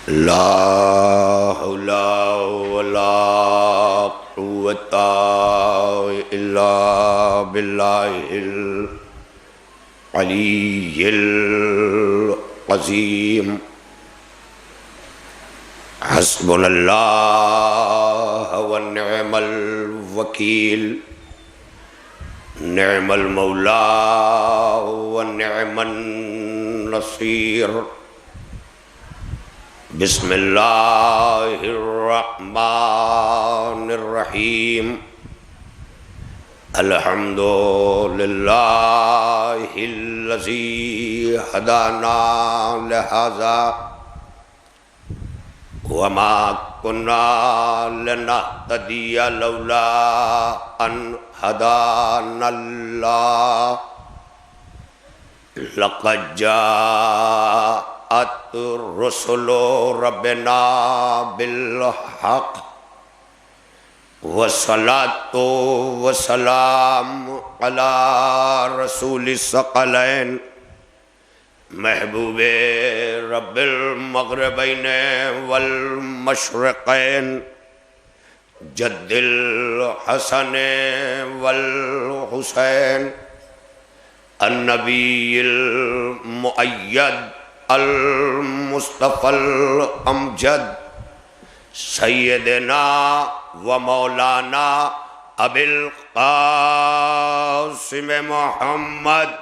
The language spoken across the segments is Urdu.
لا حول ولا قوة إلا بالله العلي العظيم حسبنا الله ونعم الوكيل نعم المولى ونعم النصير بسم اللہ الرحمن الرحیم الحمد للہ الذی ہدانا لہذا وما كنا لنهتدي لولا ان هدانا الله لقد جاءت رسل ربنا بالحق والصلاة والسلام على رسول الثقلين محبوب رب المغربین والمشرقین جد الحسن والحسین النبی المؤید المصطفى الامجد سیدنا و مولانا ابی القاسم محمد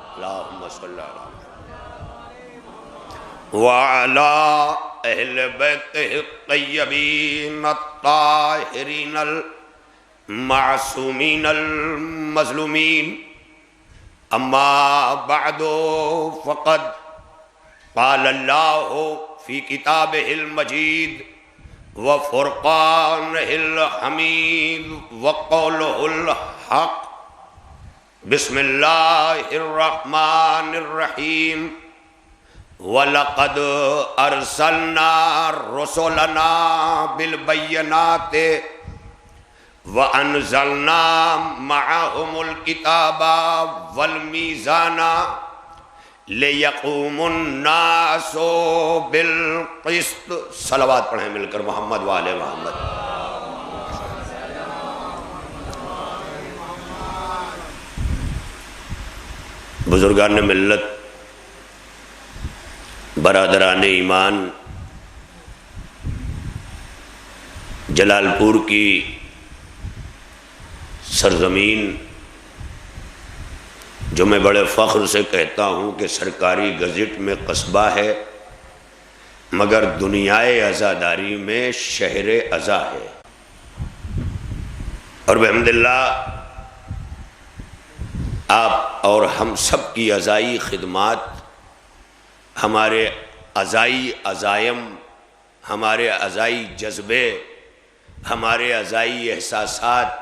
اللہم صلی اللہ وعلى اہل بیتہ الطیبین الطاہرین المعصومین المظلومین اما بعد فقد قال اللہ فی کتابہ المجید وفرقانہ الحمید وقولہ الحق بسم اللہ الرحمن الرحیم وَلَقَدْ أَرْسَلْنَا رُسُلَنَا بِالْبَيِّنَاتِ وَأَنزَلْنَا مَعَهُمُ الْكِتَابَ وَالْمِيزَانَ لِيَقُومُ النَّاسُ بِالْقِسْطِ صلوات پڑھیں مل کر محمد وآل محمد بزرگان ملت برادران ایمان جلال پور کی سرزمین جو میں بڑے فخر سے کہتا ہوں کہ سرکاری گزٹ میں قصبہ ہے مگر دنیائے عزاداری میں شہر عزا ہے اور بحمداللہ آپ اور ہم سب کی عزائی خدمات ہمارے عزائی عزائم ہمارے عزائی جذبے ہمارے عزائی احساسات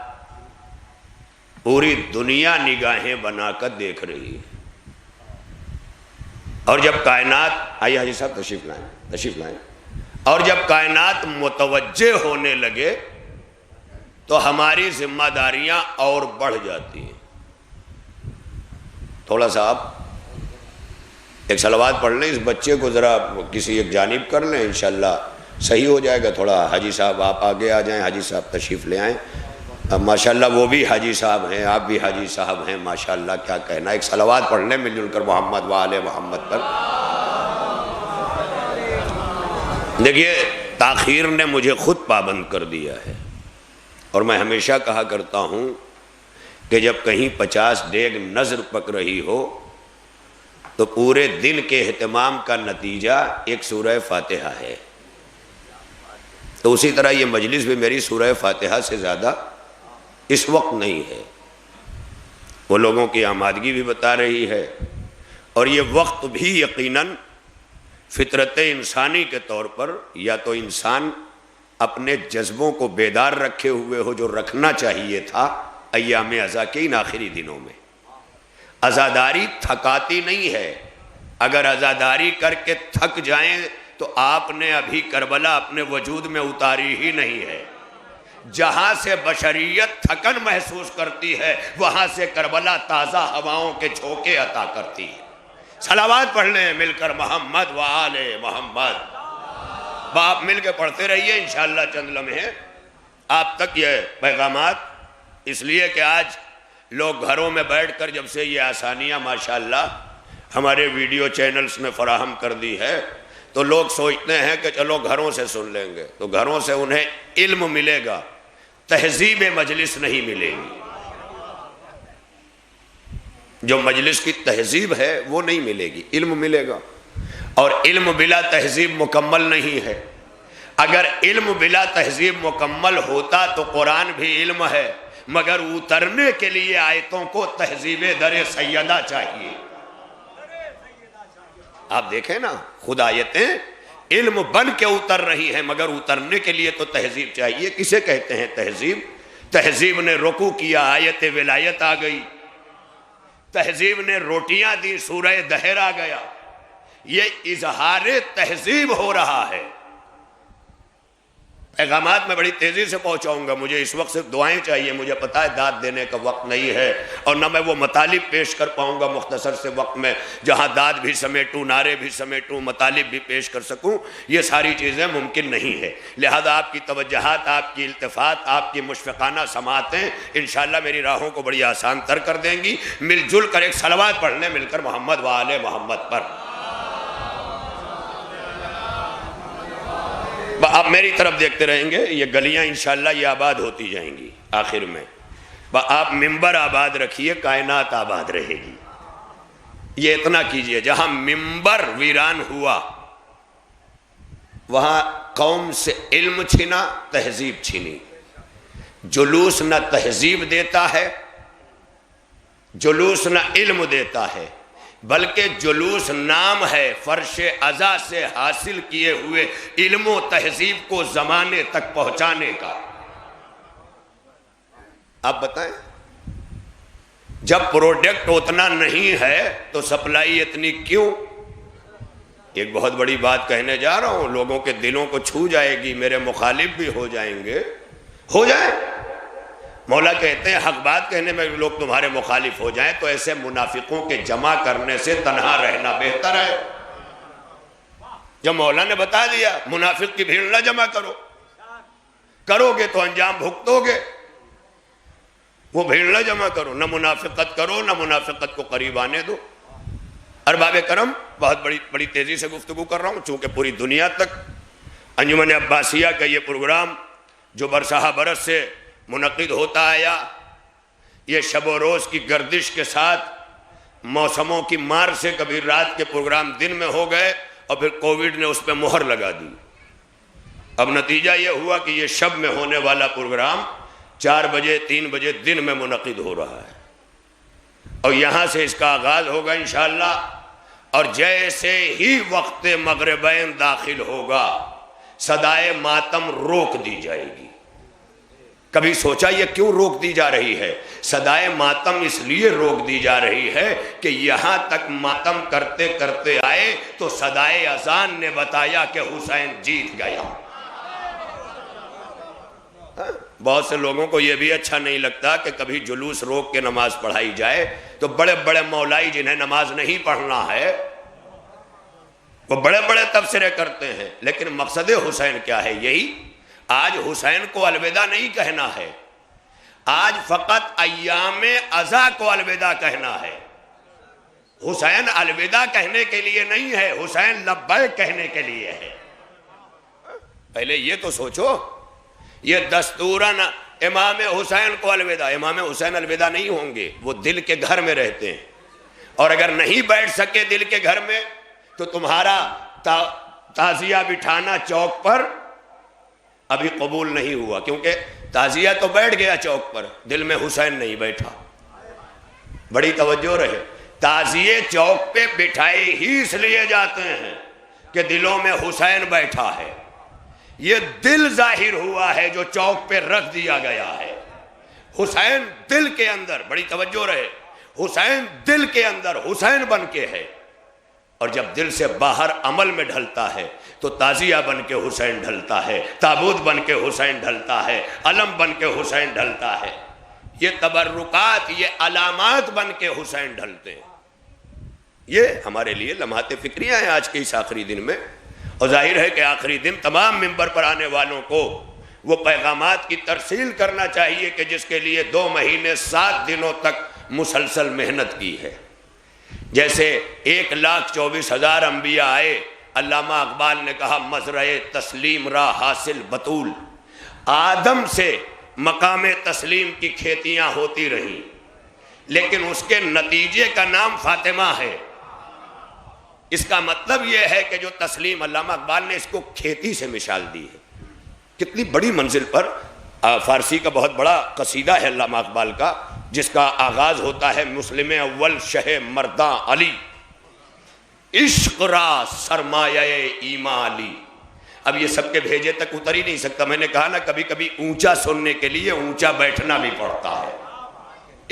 پوری دنیا نگاہیں بنا کر دیکھ رہی ہے اور جب کائنات آئیے حاجی صاحب تشریف لائیں اور جب کائنات متوجہ ہونے لگے تو ہماری ذمہ داریاں اور بڑھ جاتی ہیں تھوڑا سا آپ ایک صلوات پڑھ لیں اس بچے کو ذرا کسی ایک جانب کر لیں انشاءاللہ صحیح ہو جائے گا تھوڑا حاجی صاحب آپ آگے آ جائیں حاجی صاحب تشریف لے آئیں اب ماشاءاللہ وہ بھی حاجی صاحب ہیں آپ بھی حاجی صاحب ہیں ماشاءاللہ کیا کہنا ایک صلوات پڑھ لیں مل جل کر محمد وآل محمد پر دیکھیے تاخیر نے مجھے خود پابند کر دیا ہے اور میں ہمیشہ کہا کرتا ہوں کہ جب کہیں 50 دیگ نظر پک رہی ہو تو پورے دن کے اہتمام کا نتیجہ ایک سورہ فاتحہ ہے تو اسی طرح یہ مجلس بھی میری سورہ فاتحہ سے زیادہ اس وقت نہیں ہے وہ لوگوں کی آمادگی بھی بتا رہی ہے اور یہ وقت بھی یقیناً فطرت انسانی کے طور پر یا تو انسان اپنے جذبوں کو بیدار رکھے ہوئے ہو جو رکھنا چاہیے تھا ایام عزا کے ان آخری دنوں میں عزاداری تھکاتی نہیں ہے اگر عزاداری کر کے تھک جائیں تو آپ نے ابھی کربلا اپنے وجود میں اتاری ہی نہیں ہے جہاں سے بشریت تھکن محسوس کرتی ہے وہاں سے کربلا تازہ ہواؤں کے جھونکے عطا کرتی ہے صلوات پڑھ لیں مل کر محمد و آل محمد آپ مل کے پڑھتے رہیے، انشاءاللہ چند لمحے آپ تک یہ پیغامات، اس لیے کہ آج لوگ گھروں میں بیٹھ کر جب سے یہ آسانیاں ماشاءاللہ ہمارے ویڈیو چینلز نے فراہم کر دی ہے تو لوگ سوچتے ہیں کہ چلو گھروں سے سن لیں گے، تو گھروں سے انہیں علم ملے گا، تہذیب مجلس نہیں ملے گی۔ جو مجلس کی تہذیب ہے وہ نہیں ملے گی، علم ملے گا، اور علم بلا تہذیب مکمل نہیں ہے۔ اگر علم بلا تہذیب مکمل ہوتا تو قرآن بھی علم ہے، مگر اترنے کے لیے آیتوں کو تہذیب در سیدہ چاہیے۔ آپ دیکھیں نا، خود آیتیں علم بن کے اتر رہی ہیں، مگر اترنے کے لیے تو تہذیب چاہیے۔ کسے کہتے ہیں تہذیب؟ تہذیب نے رکوع کیا، آیت ولایت آ گئی، تہذیب نے روٹیاں دی، سورہ دہر آ گیا۔ یہ اظہار تہذیب ہو رہا ہے۔ پیغامات میں بڑی تیزی سے پہنچاؤں گا، مجھے اس وقت صرف دعائیں چاہیے، مجھے پتا ہے داد دینے کا وقت نہیں ہے، اور نہ میں وہ مطالب پیش کر پاؤں گا مختصر سے وقت میں جہاں داد بھی سمیٹوں، نعرے بھی سمیٹوں، مطالب بھی پیش کر سکوں، یہ ساری چیزیں ممکن نہیں ہے۔ لہذا آپ کی توجہات، آپ کی التفات، آپ کی مشفقانہ سماعتیں انشاءاللہ میری راہوں کو بڑی آسان تر کر دیں گی۔ مل جل کر ایک صلوات پڑھ لیں، مل کر محمد و آل محمد پر۔ آپ میری طرف دیکھتے رہیں گے، یہ گلیاں انشاءاللہ یہ آباد ہوتی جائیں گی۔ آخر میں آپ ممبر آباد رکھیے، کائنات آباد رہے گی۔ یہ اتنا کیجئے، جہاں ممبر ویران ہوا وہاں قوم سے علم چھنا، تہذیب چھنی۔ جلوس نہ تہذیب دیتا ہے، جلوس نہ علم دیتا ہے، بلکہ جلوس نام ہے فرش عزا سے حاصل کیے ہوئے علم و تہذیب کو زمانے تک پہنچانے کا۔ آپ بتائیں، جب پروڈکٹ اتنا نہیں ہے تو سپلائی اتنی کیوں؟ ایک بہت بڑی بات کہنے جا رہا ہوں، لوگوں کے دلوں کو چھو جائے گی، میرے مخالف بھی ہو جائیں گے، ہو جائیں۔ مولا کہتے ہیں حق بات کہنے میں لوگ تمہارے مخالف ہو جائیں تو ایسے منافقوں کے جمع کرنے سے تنہا رہنا بہتر ہے۔ جب مولا نے بتا دیا منافق کی بھیڑ نہ جمع کرو، کرو گے تو انجام بھگتو گے، وہ بھیڑ نہ جمع کرو، نہ منافقت کرو، نہ منافقت کو قریب آنے دو۔ ارباب کرم، بہت بڑی تیزی سے گفتگو کر رہا ہوں چونکہ پوری دنیا تک انجمن عباسیہ کا یہ پروگرام جو برسہ برس سے منعقد ہوتا آیا، یہ شب و روز کی گردش کے ساتھ موسموں کی مار سے کبھی رات کے پروگرام دن میں ہو گئے اور پھر کووڈ نے اس پہ مہر لگا دی۔ اب نتیجہ یہ ہوا کہ یہ شب میں ہونے والا پروگرام 4 بجے 3 بجے دن میں منعقد ہو رہا ہے، اور یہاں سے اس کا آغاز ہوگا انشاءاللہ، اور جیسے ہی وقت مغربین داخل ہوگا صدائے ماتم روک دی جائے گی۔ کبھی سوچا یہ کیوں روک دی جا رہی ہے؟ صدائے ماتم اس لیے روک دی جا رہی ہے کہ یہاں تک ماتم کرتے کرتے آئے تو صدائے اذان نے بتایا کہ حسین جیت گیا۔ بہت سے لوگوں کو یہ بھی اچھا نہیں لگتا کہ کبھی جلوس روک کے نماز پڑھائی جائے، تو بڑے بڑے مولائی جنہیں نماز نہیں پڑھنا ہے وہ بڑے بڑے تبصرے کرتے ہیں، لیکن مقصد حسین کیا ہے؟ یہی آج حسین کو الوداع نہیں کہنا ہے، آج فقط ایام عزا کو الوداع کہنا ہے۔ حسین الوداع کہنے کے لیے نہیں ہے، حسین لبیک کہنے کے لیے ہے۔ پہلے یہ تو سوچو، یہ دستوراً امام حسین کو الوداع، امام حسین الوداع نہیں ہوں گے، وہ دل کے گھر میں رہتے ہیں، اور اگر نہیں بیٹھ سکے دل کے گھر میں تو تمہارا تعزیہ بٹھانا چوک پر ابھی قبول نہیں ہوا، کیونکہ تعزیہ تو بیٹھ گیا چوک پر، دل میں حسین نہیں بیٹھا۔ بڑی توجہ رہے، تعزیے چوک پہ بٹھائے ہی اس لیے جاتے ہیں کہ دلوں میں حسین بیٹھا ہے، یہ دل ظاہر ہوا ہے جو چوک پہ رکھ دیا گیا ہے۔ حسین دل کے اندر، بڑی توجہ رہے، حسین دل کے اندر حسین بن کے ہے، اور جب دل سے باہر عمل میں ڈھلتا ہے تو تعزیہ بن کے حسین ڈھلتا ہے، تابوت بن کے حسین ڈھلتا ہے، علم بن کے حسین ڈھلتا ہے، یہ تبرکات، یہ علامات بن کے حسین ڈھلتے ہیں۔ یہ ہمارے لیے لمحات فکریاں ہیں آج کے اس آخری دن میں، اور ظاہر ہے کہ آخری دن تمام منبر پر آنے والوں کو وہ پیغامات کی ترسیل کرنا چاہیے کہ جس کے لیے 2 مہینے 7 دنوں تک مسلسل محنت کی ہے۔ جیسے 1,24,000 انبیاء آئے، علامہ اقبال نے کہا مزرعِ تسلیم را حاصل بطول، آدم سے مقام تسلیم کی کھیتیاں ہوتی رہیں، لیکن اس کے نتیجے کا نام فاطمہ ہے۔ اس کا مطلب یہ ہے کہ جو تسلیم، علامہ اقبال نے اس کو کھیتی سے مثال دی ہے۔ کتنی بڑی منزل پر فارسی کا بہت بڑا قصیدہ ہے علامہ اقبال کا، جس کا آغاز ہوتا ہے مسلم اول شہ مرداں علی، عشق را سرمایہ ایمان علی۔ اب یہ سب کے بھیجے تک اتر ہی نہیں سکتا، میں نے کہا نا کبھی کبھی اونچا سننے کے لیے اونچا بیٹھنا بھی پڑتا ہے۔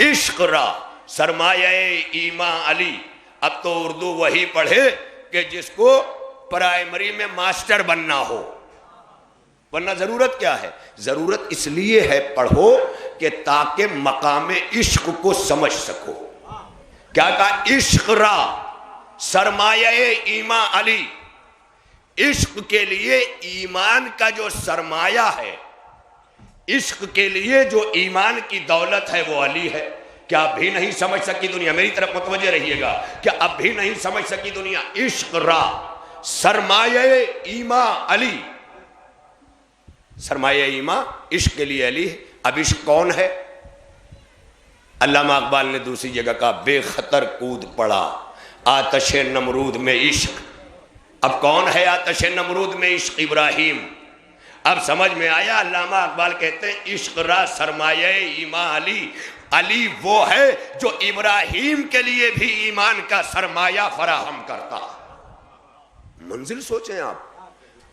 عشق را سرمایہ ایمان علی۔ اب تو اردو وہی پڑھے کہ جس کو پرائمری میں ماسٹر بننا ہو، ورنہ ضرورت کیا ہے؟ ضرورت اس لیے ہے پڑھو کہ تاکہ مقام عشق کو سمجھ سکو۔ کیا کہا؟ عشق را سرمایہ ایمان علی، عشق کے لیے ایمان کا جو سرمایہ ہے، عشق کے لیے جو ایمان کی دولت ہے وہ علی ہے۔ کیا اب بھی نہیں سمجھ سکی دنیا؟ میری طرف متوجہ رہیے گا، کیا اب بھی نہیں سمجھ سکی دنیا؟ عشق را سرمایہ ایمان علی، سرمایہ ایمان عشق کے لیے علی ہے۔ اب عشق کون ہے؟ علامہ اقبال نے دوسری جگہ کہا بے خطر کود پڑا آتش نمرود میں عشق۔ اب کون ہے آتش نمرود میں عشق؟ ابراہیم۔ اب سمجھ میں آیا؟ علامہ اقبال کہتے ہیں عشق را سرمایہ ایمان علی، علی وہ ہے جو ابراہیم کے لیے بھی ایمان کا سرمایہ فراہم کرتا۔ منزل سوچیں آپ،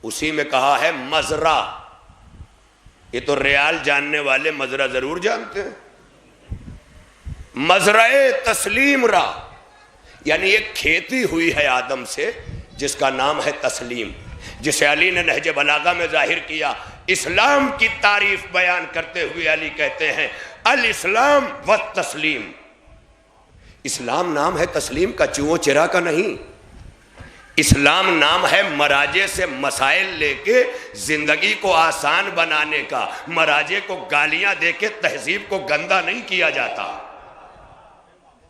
اسی میں کہا ہے مزرع۔ یہ تو ریال جاننے والے مزرع ضرور جانتے ہیں۔ مزرع تسلیم را، یعنی ایک کھیتی ہوئی ہے آدم سے جس کا نام ہے تسلیم، جسے علی نے نہج بلاغہ میں ظاہر کیا۔ اسلام کی تعریف بیان کرتے ہوئے علی کہتے ہیں الاسلام والتسلیم۔ اسلام نام ہے تسلیم کا، چوہوں چرا کا نہیں۔ اسلام نام ہے مراجع سے مسائل لے کے زندگی کو آسان بنانے کا۔ مراجع کو گالیاں دے کے تہذیب کو گندا نہیں کیا جاتا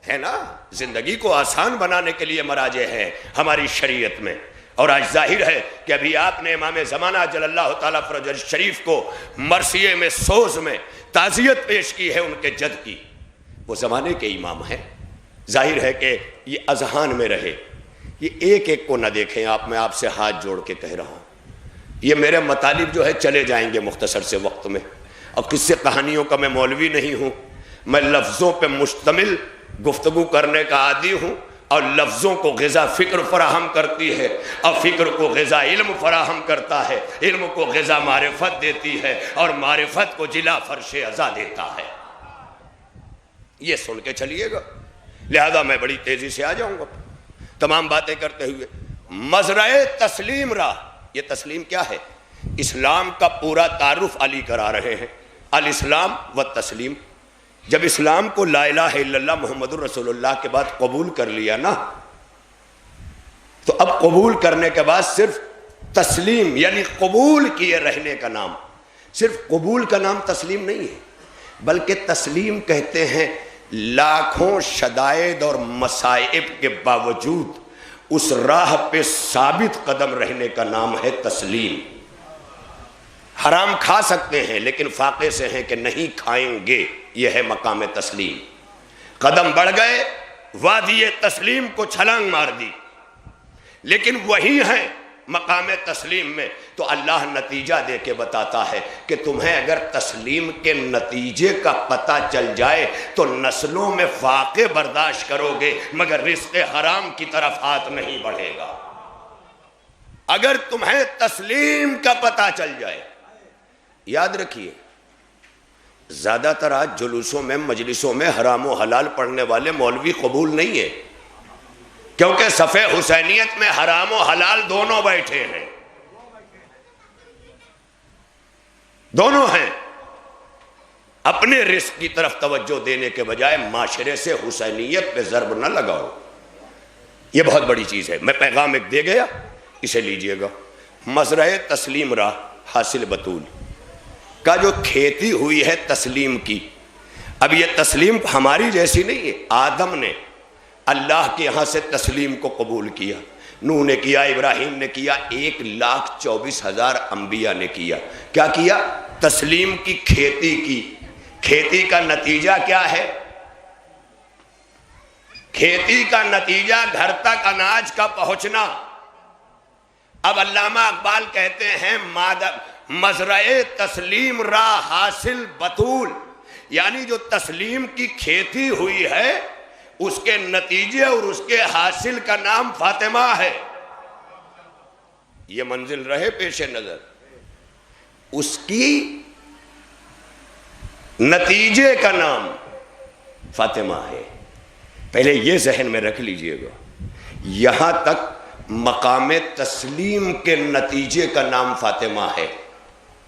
ہے نا، زندگی کو آسان بنانے کے لیے مراجع ہیں ہماری شریعت میں۔ اور آج ظاہر ہے کہ ابھی آپ نے امام زمانہ جل اللہ تعالیٰ فرجہ شریف کو مرثیے میں سوز میں تعزیت پیش کی ہے ان کے جد کی۔ وہ زمانے کے امام ہیں، ظاہر ہے کہ یہ اذہان میں رہے، یہ ایک ایک کو نہ دیکھیں آپ، میں آپ سے ہاتھ جوڑ کے کہہ رہا ہوں۔ یہ میرے مطالب جو ہے چلے جائیں گے مختصر سے وقت میں، اور قصے کہانیوں کا میں مولوی نہیں ہوں، میں لفظوں پہ مشتمل گفتگو کرنے کا عادی ہوں، اور لفظوں کو غذا فکر فراہم کرتی ہے، اور فکر کو غذا علم فراہم کرتا ہے، علم کو غذا معرفت دیتی ہے، اور معرفت کو جلا فرش عزا دیتا ہے۔ یہ سن کے چلیے گا، لہذا میں بڑی تیزی سے آ جاؤں گا تمام باتیں کرتے ہوئے۔ مزرع تسلیم را، یہ تسلیم کیا ہے؟ اسلام کا پورا تعارف علی کرا رہے ہیں، الاسلام والتسلیم۔ جب اسلام کو لا الہ الا اللہ محمد الرسول اللہ کے بعد قبول کر لیا نا، تو اب قبول کرنے کے بعد صرف تسلیم یعنی قبول کیے رہنے کا نام، صرف قبول کا نام تسلیم نہیں ہے، بلکہ تسلیم کہتے ہیں لاکھوں شدائد اور مصائب کے باوجود اس راہ پہ ثابت قدم رہنے کا نام ہے تسلیم۔ حرام کھا سکتے ہیں لیکن فاقے سے ہیں کہ نہیں کھائیں گے، یہ ہے مقام تسلیم۔ قدم بڑھ گئے، وادی تسلیم کو چھلانگ مار دی، لیکن وہی ہیں مقام تسلیم میں، تو اللہ نتیجہ دے کے بتاتا ہے کہ تمہیں اگر تسلیم کے نتیجے کا پتہ چل جائے تو نسلوں میں فاقے برداشت کرو گے، مگر رزق حرام کی طرف ہاتھ نہیں بڑھے گا۔ اگر تمہیں تسلیم کا پتہ چل جائے، یاد رکھیے زیادہ تر آج جلوسوں میں مجلسوں میں حرام و حلال پڑھنے والے مولوی قبول نہیں ہے، کیونکہ صف حسینیت میں حرام و حلال دونوں بیٹھے ہیں، دونوں ہیں۔ اپنے رزق کی طرف توجہ دینے کے بجائے معاشرے سے حسینیت پہ ضرب نہ لگاؤ، یہ بہت بڑی چیز ہے۔ میں پیغام ایک دے گیا، اسے لیجئے گا۔ مزرعہ تسلیم را حاصل بطول کا جو کھیتی ہوئی ہے تسلیم کی. اب یہ تسلیم ہماری جیسی نہیں ہے. آدم نے اللہ کے یہاں سے تسلیم کو قبول کیا, نوح نے کیا, ابراہیم نے کیا, 1,24,000 انبیاء نے کیا. کیا کیا؟ تسلیم کی کھیتی کی. کھیتی کا نتیجہ کیا ہے؟ کھیتی کا نتیجہ گھر تک اناج کا پہنچنا. اب علامہ اقبال کہتے ہیں مزرعہ تسلیم را حاصل بطول, یعنی جو تسلیم کی کھیتی ہوئی ہے اس کے نتیجے اور اس کے حاصل کا نام فاطمہ ہے. یہ منزل رہے پیش نظر. اس کی نتیجے کا نام فاطمہ ہے. پہلے یہ ذہن میں رکھ لیجئے گا. یہاں تک مقام تسلیم کے نتیجے کا نام فاطمہ ہے.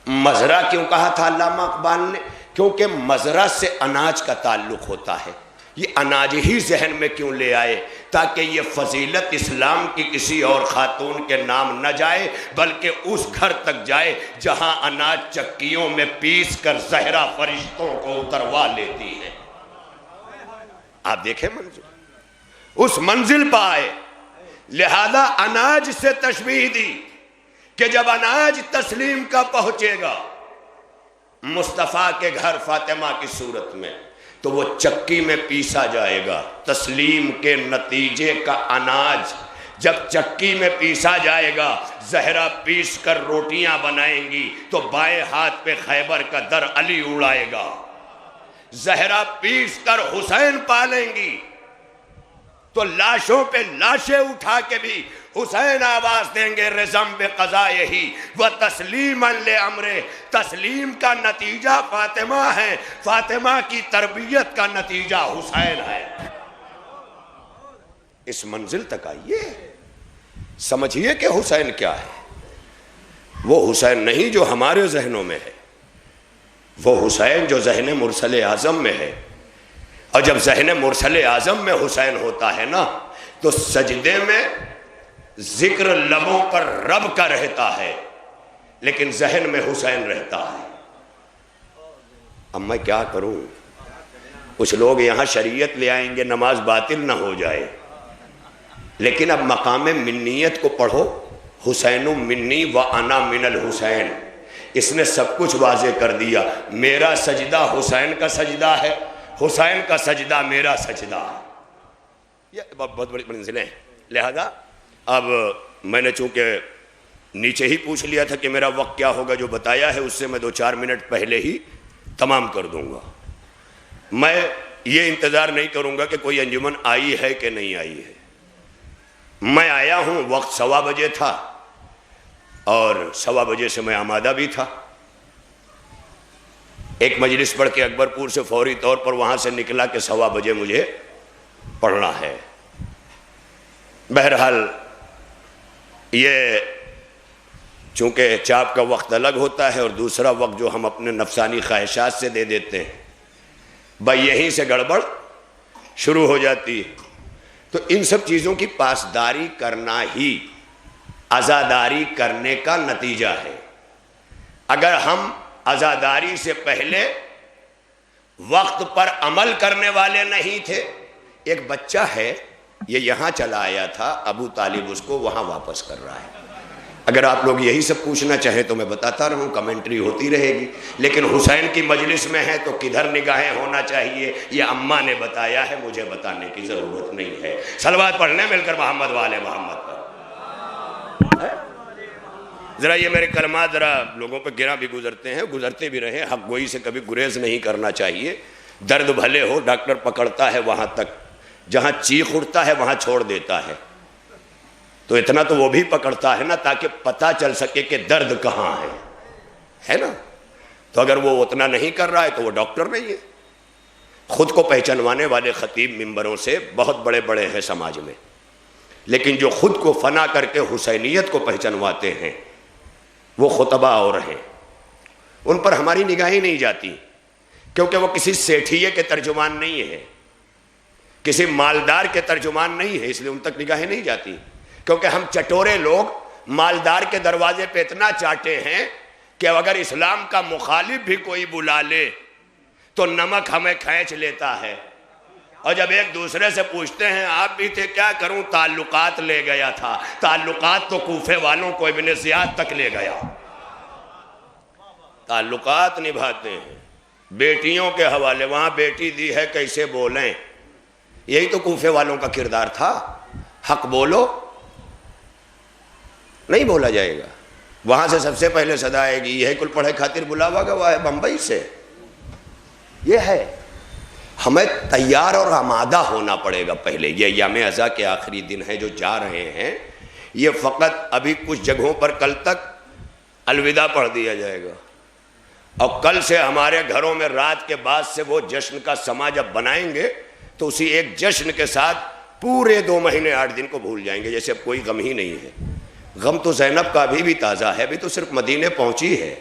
مزرعہ کیوں کہا تھا علامہ اقبال نے؟ کیونکہ مزرعہ سے اناج کا تعلق ہوتا ہے. یہ اناج ہی ذہن میں کیوں لے آئے؟ تاکہ یہ فضیلت اسلام کی کسی اور خاتون کے نام نہ جائے, بلکہ اس گھر تک جائے جہاں اناج چکیوں میں پیس کر زہرا فرشتوں کو اتروا لیتی ہے. آپ دیکھیں منزل, اس منزل پہ آئے. لہذا اناج سے تشبیہ دی کہ جب اناج تسلیم کا پہنچے گا مصطفیٰ کے گھر فاطمہ کی صورت میں, تو وہ چکی میں پیسا جائے گا. تسلیم کے نتیجے کا اناج جب چکی میں پیسا جائے گا, زہرا پیس کر روٹیاں بنائیں گی تو بائیں ہاتھ پہ خیبر کا در علی اڑائے گا. زہرا پیس کر حسین پالیں گی تو لاشوں پہ لاشیں اٹھا کے بھی حسین آواز دیں گے رزم بقضائے ہی و تسلیما لامرے. تسلیم کا نتیجہ فاطمہ ہے, فاطمہ کی تربیت کا نتیجہ حسین ہے. اس منزل تک آئیے, سمجھیے کہ حسین کیا ہے. وہ حسین نہیں جو ہمارے ذہنوں میں ہے, وہ حسین جو ذہن مرسل اعظم میں ہے. اور جب ذہن مرسل اعظم میں حسین ہوتا ہے نا, تو سجدے میں ذکر لبوں پر رب کا رہتا ہے لیکن ذہن میں حسین رہتا ہے. اب میں کیا کروں؟ کچھ لوگ یہاں شریعت لے آئیں گے نماز باطل نہ ہو جائے, لیکن اب مقام منیت کو پڑھو. حسین منی و انا من الحسین, اس نے سب کچھ واضح کر دیا. میرا سجدہ حسین کا سجدہ ہے, حسین کا سجدہ میرا سجدہ ہے. یہ بہت بڑی منزلیں ہیں. لہذا اب میں نے چونکہ نیچے ہی پوچھ لیا تھا کہ میرا وقت کیا ہوگا, جو بتایا ہے اس سے میں 2-4 منٹ پہلے ہی تمام کر دوں گا. میں یہ انتظار نہیں کروں گا کہ کوئی انجمن آئی ہے کہ نہیں آئی ہے. میں آیا ہوں, وقت 1:15 بجے تھا اور 1:15 بجے سے میں آمادہ بھی تھا. ایک مجلس پڑھ کے اکبرپور سے فوری طور پر وہاں سے نکلا کہ 1:15 بجے مجھے پڑھنا ہے. بہرحال یہ چونکہ چاپ کا وقت الگ ہوتا ہے اور دوسرا وقت جو ہم اپنے نفسانی خواہشات سے دے دیتے ہیں, بھائی یہیں سے گڑبڑ شروع ہو جاتی ہے. تو ان سب چیزوں کی پاسداری کرنا ہی عزاداری کرنے کا نتیجہ ہے. اگر ہم عزاداری سے پہلے وقت پر عمل کرنے والے نہیں تھے, ایک بچہ ہے یہ یہاں چلا آیا تھا, ابو طالب اس کو وہاں واپس کر رہا ہے. اگر آپ لوگ یہی سب پوچھنا چاہیں تو میں بتاتا رہوں, کمنٹری ہوتی رہے گی. لیکن حسین کی مجلس میں ہے تو کدھر نگاہیں ہونا چاہیے یہ اماں نے بتایا ہے, مجھے بتانے کی ضرورت نہیں ہے. صلوات پڑھنے مل کر محمد والے محمد پر. ذرا یہ میرے کلمات ذرا لوگوں پہ گرا بھی گزرتے ہیں, گزرتے بھی رہے. حق گوئی سے کبھی گریز نہیں کرنا چاہیے. درد بھلے ہو, ڈاکٹر پکڑتا ہے وہاں تک, جہاں چیخ اٹھتا ہے وہاں چھوڑ دیتا ہے. تو اتنا تو وہ بھی پکڑتا ہے نا, تاکہ پتہ چل سکے کہ درد کہاں ہے نا. تو اگر وہ اتنا نہیں کر رہا ہے تو وہ ڈاکٹر نہیں ہے. خود کو پہچانوانے والے خطیب ممبروں سے بہت بڑے بڑے ہیں سماج میں, لیکن جو خود کو فنا کر کے حسینیت کو پہچانواتے ہیں وہ خطبہ اور ہیں. ان پر ہماری نگاہیں نہیں جاتی, کیونکہ وہ کسی سیٹھیے کے ترجمان نہیں ہے, کسی مالدار کے ترجمان نہیں ہے, اس لیے ان تک نگاہیں نہیں جاتی. کیونکہ ہم چٹورے لوگ مالدار کے دروازے پہ اتنا چاٹے ہیں کہ اگر اسلام کا مخالف بھی کوئی بلا لے تو نمک ہمیں کھینچ لیتا ہے، اور جب ایک دوسرے سے پوچھتے ہیں آپ بھی تھے، کیا کروں، تعلقات لے گیا تھا۔ تعلقات تو کوفے والوں کو ابن زیاد تک لے گیا، تعلقات نبھاتے ہیں۔ بیٹیوں کے حوالے، وہاں بیٹی دی ہے کیسے بولیں، یہی تو کوفے والوں کا کردار تھا، حق بولو، نہیں بولا جائے گا۔ وہاں سے سب سے پہلے صدا آئے گی، یہ کل پڑھے خاطر بلاوا گوا ہے بمبئی سے۔ یہ ہے، ہمیں تیار اور آمادہ ہونا پڑے گا پہلے۔ یہ ایام عزا کے آخری دن ہیں جو جا رہے ہیں، یہ فقط ابھی کچھ جگہوں پر کل تک الوداع پڑھ دیا جائے گا، اور کل سے ہمارے گھروں میں رات کے بعد سے وہ جشن کا سما جب بنائیں گے تو اسی ایک جشن کے ساتھ پورے 2 مہینے 8 دن کو بھول جائیں گے، جیسے اب کوئی غم ہی نہیں ہے۔ غم تو زینب کا ابھی بھی تازہ ہے، ابھی تو صرف مدینے پہنچی ہے۔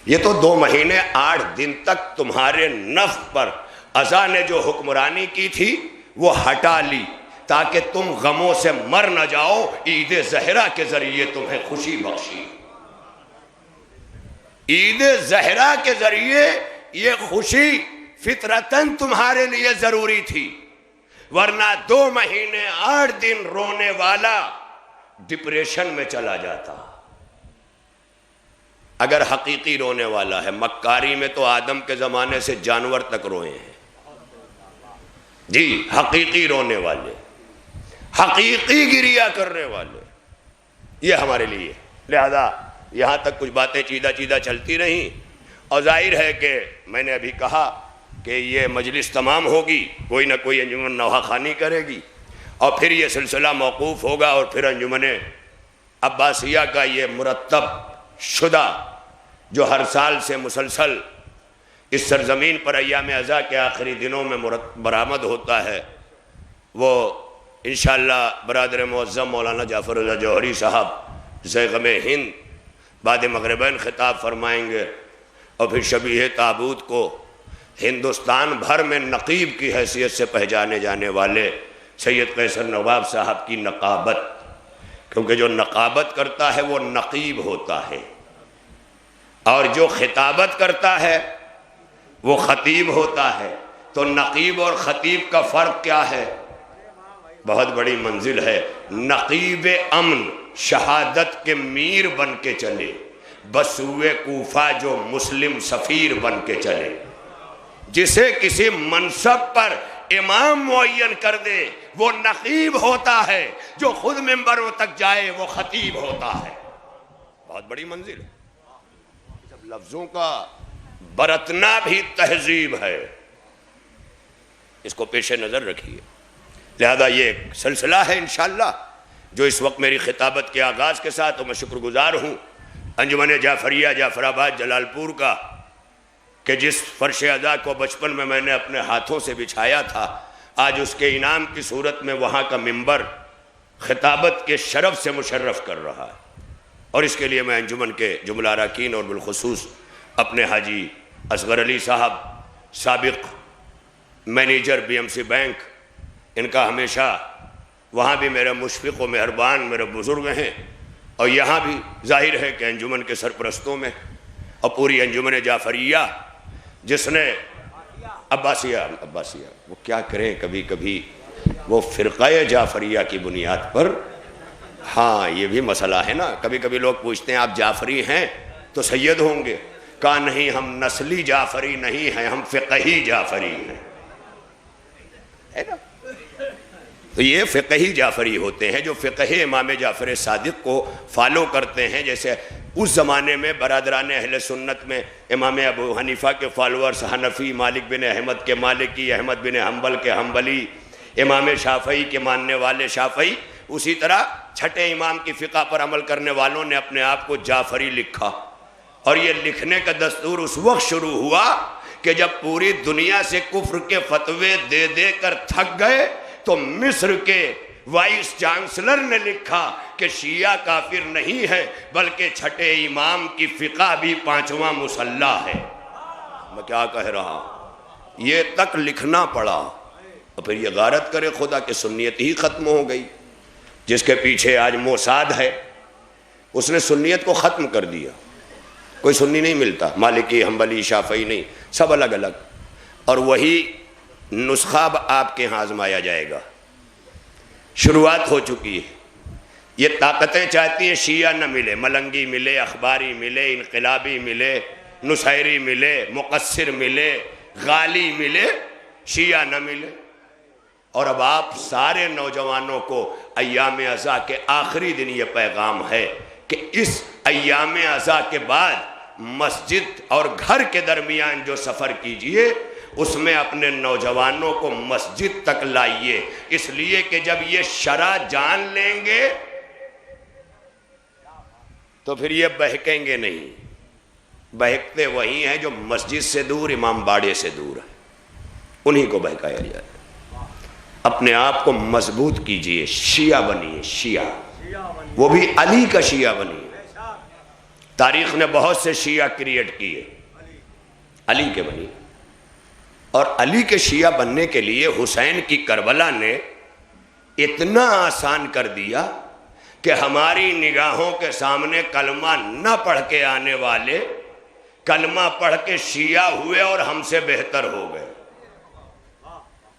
یہ تو 2 مہینے 8 دن تک تمہارے نفس پر عزا نے جو حکمرانی کی تھی وہ ہٹا لی، تاکہ تم غموں سے مر نہ جاؤ۔ عید زہرہ کے ذریعے تمہیں خوشی بخشی، عید زہرہ کے ذریعے یہ خوشی فطرتاً تمہارے لیے ضروری تھی، ورنہ 2 مہینے 8 دن رونے والا ڈپریشن میں چلا جاتا۔ اگر حقیقی رونے والا ہے، مکاری میں تو آدم کے زمانے سے جانور تک روئے ہیں جی، حقیقی رونے والے، حقیقی گریا کرنے والے، یہ ہمارے لیے۔ لہذا یہاں تک کچھ باتیں چیدہ چیدہ چلتی رہیں، اور ظاہر ہے کہ میں نے ابھی کہا کہ یہ مجلس تمام ہوگی، کوئی نہ کوئی انجمن نوحہ خوانی کرے گی، اور پھر یہ سلسلہ موقوف ہوگا، اور پھر انجمن عباسیہ کا یہ مرتب شدہ جو ہر سال سے مسلسل اس سرزمین پر ایام عزا کے آخری دنوں میں برآمد ہوتا ہے، وہ انشاءاللہ برادر معظم مولانا جعفر رضا جوہری صاحب زیغم ہند بعد مغربین خطاب فرمائیں گے، اور پھر شبیہ تابوت کو ہندوستان بھر میں نقیب کی حیثیت سے پہچانے جانے والے سید قیصر نواب صاحب کی نقابت، کیونکہ جو نقابت کرتا ہے وہ نقیب ہوتا ہے، اور جو خطابت کرتا ہے وہ خطیب ہوتا ہے۔ تو نقیب اور خطیب کا فرق کیا ہے؟ بہت بڑی منزل ہے۔ نقیب امن شہادت کے میر بن کے چلے، بسوئے کوفہ جو مسلم سفیر بن کے چلے۔ جسے کسی منصب پر امام معین کر دے وہ نقیب ہوتا ہے، جو خود ممبروں تک جائے وہ خطیب ہوتا ہے۔ بہت بڑی منزل ہے۔ جب لفظوں کا برتنا بھی تہذیب ہے، اس کو پیش نظر رکھیے۔ لہذا یہ ایک سلسلہ ہے انشاءاللہ جو اس وقت میری خطابت کے آغاز کے ساتھ، میں شکر گزار ہوں انجمن جعفریہ جعفر آباد جلال پور کا، کہ جس فرش عزا کو بچپن میں نے اپنے ہاتھوں سے بچھایا تھا، آج اس کے انعام کی صورت میں وہاں کا ممبر خطابت کے شرف سے مشرف کر رہا ہے۔ اور اس کے لیے میں انجمن کے جملہ اراکین اور بالخصوص اپنے حاجی اصغر علی صاحب، سابق مینیجر BMC بینک، ان کا ہمیشہ وہاں بھی میرے مشفق و مہربان میرے بزرگ ہیں، اور یہاں بھی ظاہر ہے کہ انجمن کے سرپرستوں میں، اور پوری انجمن جعفریہ جس نے عباسیہ وہ کیا کریں، کبھی کبھی وہ فرقہ جعفریہ کی بنیاد پر، ہاں یہ بھی مسئلہ ہے نا، کبھی کبھی لوگ پوچھتے ہیں آپ جعفری ہیں تو سید ہوں گے، کہا نہیں، ہم نسلی جعفری نہیں ہیں، ہم فقہی جعفری ہیں، ہے نا؟ تو یہ فقہی جعفری ہوتے ہیں جو فقہ امام جعفر صادق کو فالو کرتے ہیں۔ جیسے اس زمانے میں برادران اہل سنت میں امام ابو حنیفہ کے فالورز حنفی، مالک بن احمد کے مالکی، احمد بن حنبل کے حنبلی، امام شافعی کے ماننے والے شافعی، اسی طرح چھٹے امام کی فقہ پر عمل کرنے والوں نے اپنے آپ کو جعفری لکھا۔ اور یہ لکھنے کا دستور اس وقت شروع ہوا کہ جب پوری دنیا سے کفر کے فتوے دے دے کر تھک گئے تو مصر کے وائس چانسلر نے لکھا کہ شیعہ کافر نہیں ہے بلکہ چھٹے امام کی فقہ بھی 5واں مصلی ہے۔ میں کیا کہہ رہا ہوں، یہ تک لکھنا پڑا، اور پھر یہ غارت کرے خدا کہ سنیت ہی ختم ہو گئی، جس کے پیچھے آج موساد ہے، اس نے سنیت کو ختم کر دیا، کوئی سنی نہیں ملتا، مالکی، حنبلی، شافعی نہیں، سب الگ الگ، اور وہی نسخہ اب آپ کے ہاں آزمایا جائے گا۔ شروعات ہو چکی ہے۔ یہ طاقتیں چاہتی ہیں شیعہ نہ ملے، ملنگی ملے، اخباری ملے، انقلابی ملے، نصیری ملے، مقصر ملے، غالی ملے، شیعہ نہ ملے۔ اور اب آپ سارے نوجوانوں کو ایام عزا کے آخری دن یہ پیغام ہے کہ اس ایام عزا کے بعد مسجد اور گھر کے درمیان جو سفر کیجئے اس میں اپنے نوجوانوں کو مسجد تک لائیے، اس لیے کہ جب یہ شرع جان لیں گے تو پھر یہ بہکیں گے نہیں۔ بہکتے وہی ہیں جو مسجد سے دور، امام باڑے سے دور ہیں، انہی کو بہکایا جائے۔ اپنے آپ کو مضبوط کیجئے، شیعہ بنیے، شیعہ، وہ بھی علی کا شیعہ بنیے۔ تاریخ نے بہت سے شیعہ کریٹ کیے، علی کے بنیے۔ اور علی کے شیعہ بننے کے لیے حسین کی کربلا نے اتنا آسان کر دیا کہ ہماری نگاہوں کے سامنے کلمہ نہ پڑھ کے آنے والے کلمہ پڑھ کے شیعہ ہوئے اور ہم سے بہتر ہو گئے۔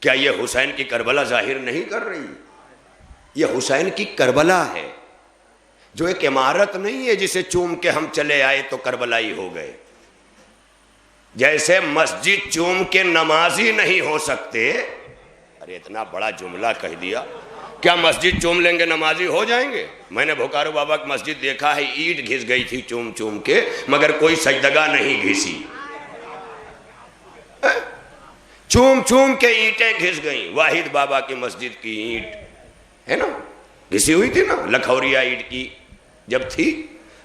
کیا یہ حسین کی کربلا ظاہر نہیں کر رہی؟ یہ حسین کی کربلا ہے، جو ایک عمارت نہیں ہے جسے چوم کے ہم چلے آئے تو کربلائی ہو گئے۔ جیسے مسجد چوم کے نمازی نہیں ہو سکتے، ارے اتنا بڑا جملہ کہہ دیا، کیا مسجد چوم لیں گے نمازی ہو جائیں گے؟ میں نے بھوکارو بابا کی مسجد دیکھا ہے، اینٹ گھس گئی تھی چوم چوم کے، مگر کوئی سجدگاہ نہیں گھسی، چوم چوم کے اینٹیں گھس گئیں۔ واحد بابا کی مسجد کی اینٹ ہے نا، گھسی ہوئی تھی نا، لکھوریا اینٹ کی جب تھی،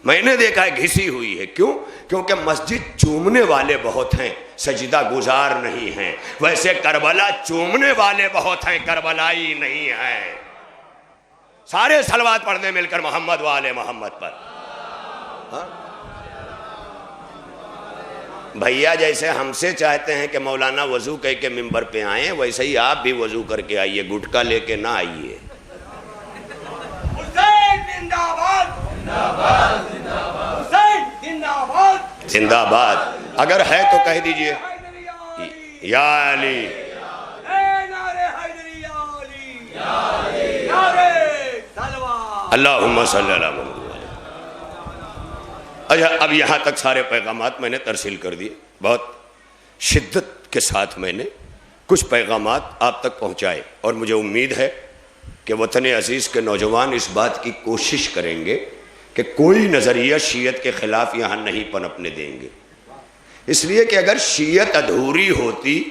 میں نے دیکھا ہے گھسی ہوئی ہے۔ کیوں؟ کیونکہ مسجد چومنے والے بہت ہیں، سجدہ گزار نہیں ہیں۔ ویسے کربلا چومنے والے بہت ہیں، کربلائی نہیں ہیں۔ سارے صلوات پڑھ دیں مل کر محمد وآل محمد پر۔ بھیا جیسے ہم سے چاہتے ہیں کہ مولانا وضو کہہ کے ممبر پہ آئیں، ویسے ہی آپ بھی وضو کر کے آئیے، گٹکا لے کے نہ آئیے۔ زندہ باد، اگر ہے تو کہہ دیجئے یا علی۔ اللہم صلی اللہ علیہ وسلم۔ اچھا، اب یہاں تک سارے پیغامات میں نے ترسیل کر دیے، بہت شدت کے ساتھ میں نے کچھ پیغامات آپ تک پہنچائے، اور مجھے امید ہے کہ وطن عزیز کے نوجوان اس بات کی کوشش کریں گے کہ کوئی نظریہ شیعت کے خلاف یہاں نہیں پنپنے دیں گے، اس لیے کہ اگر شیعت ادھوری ہوتی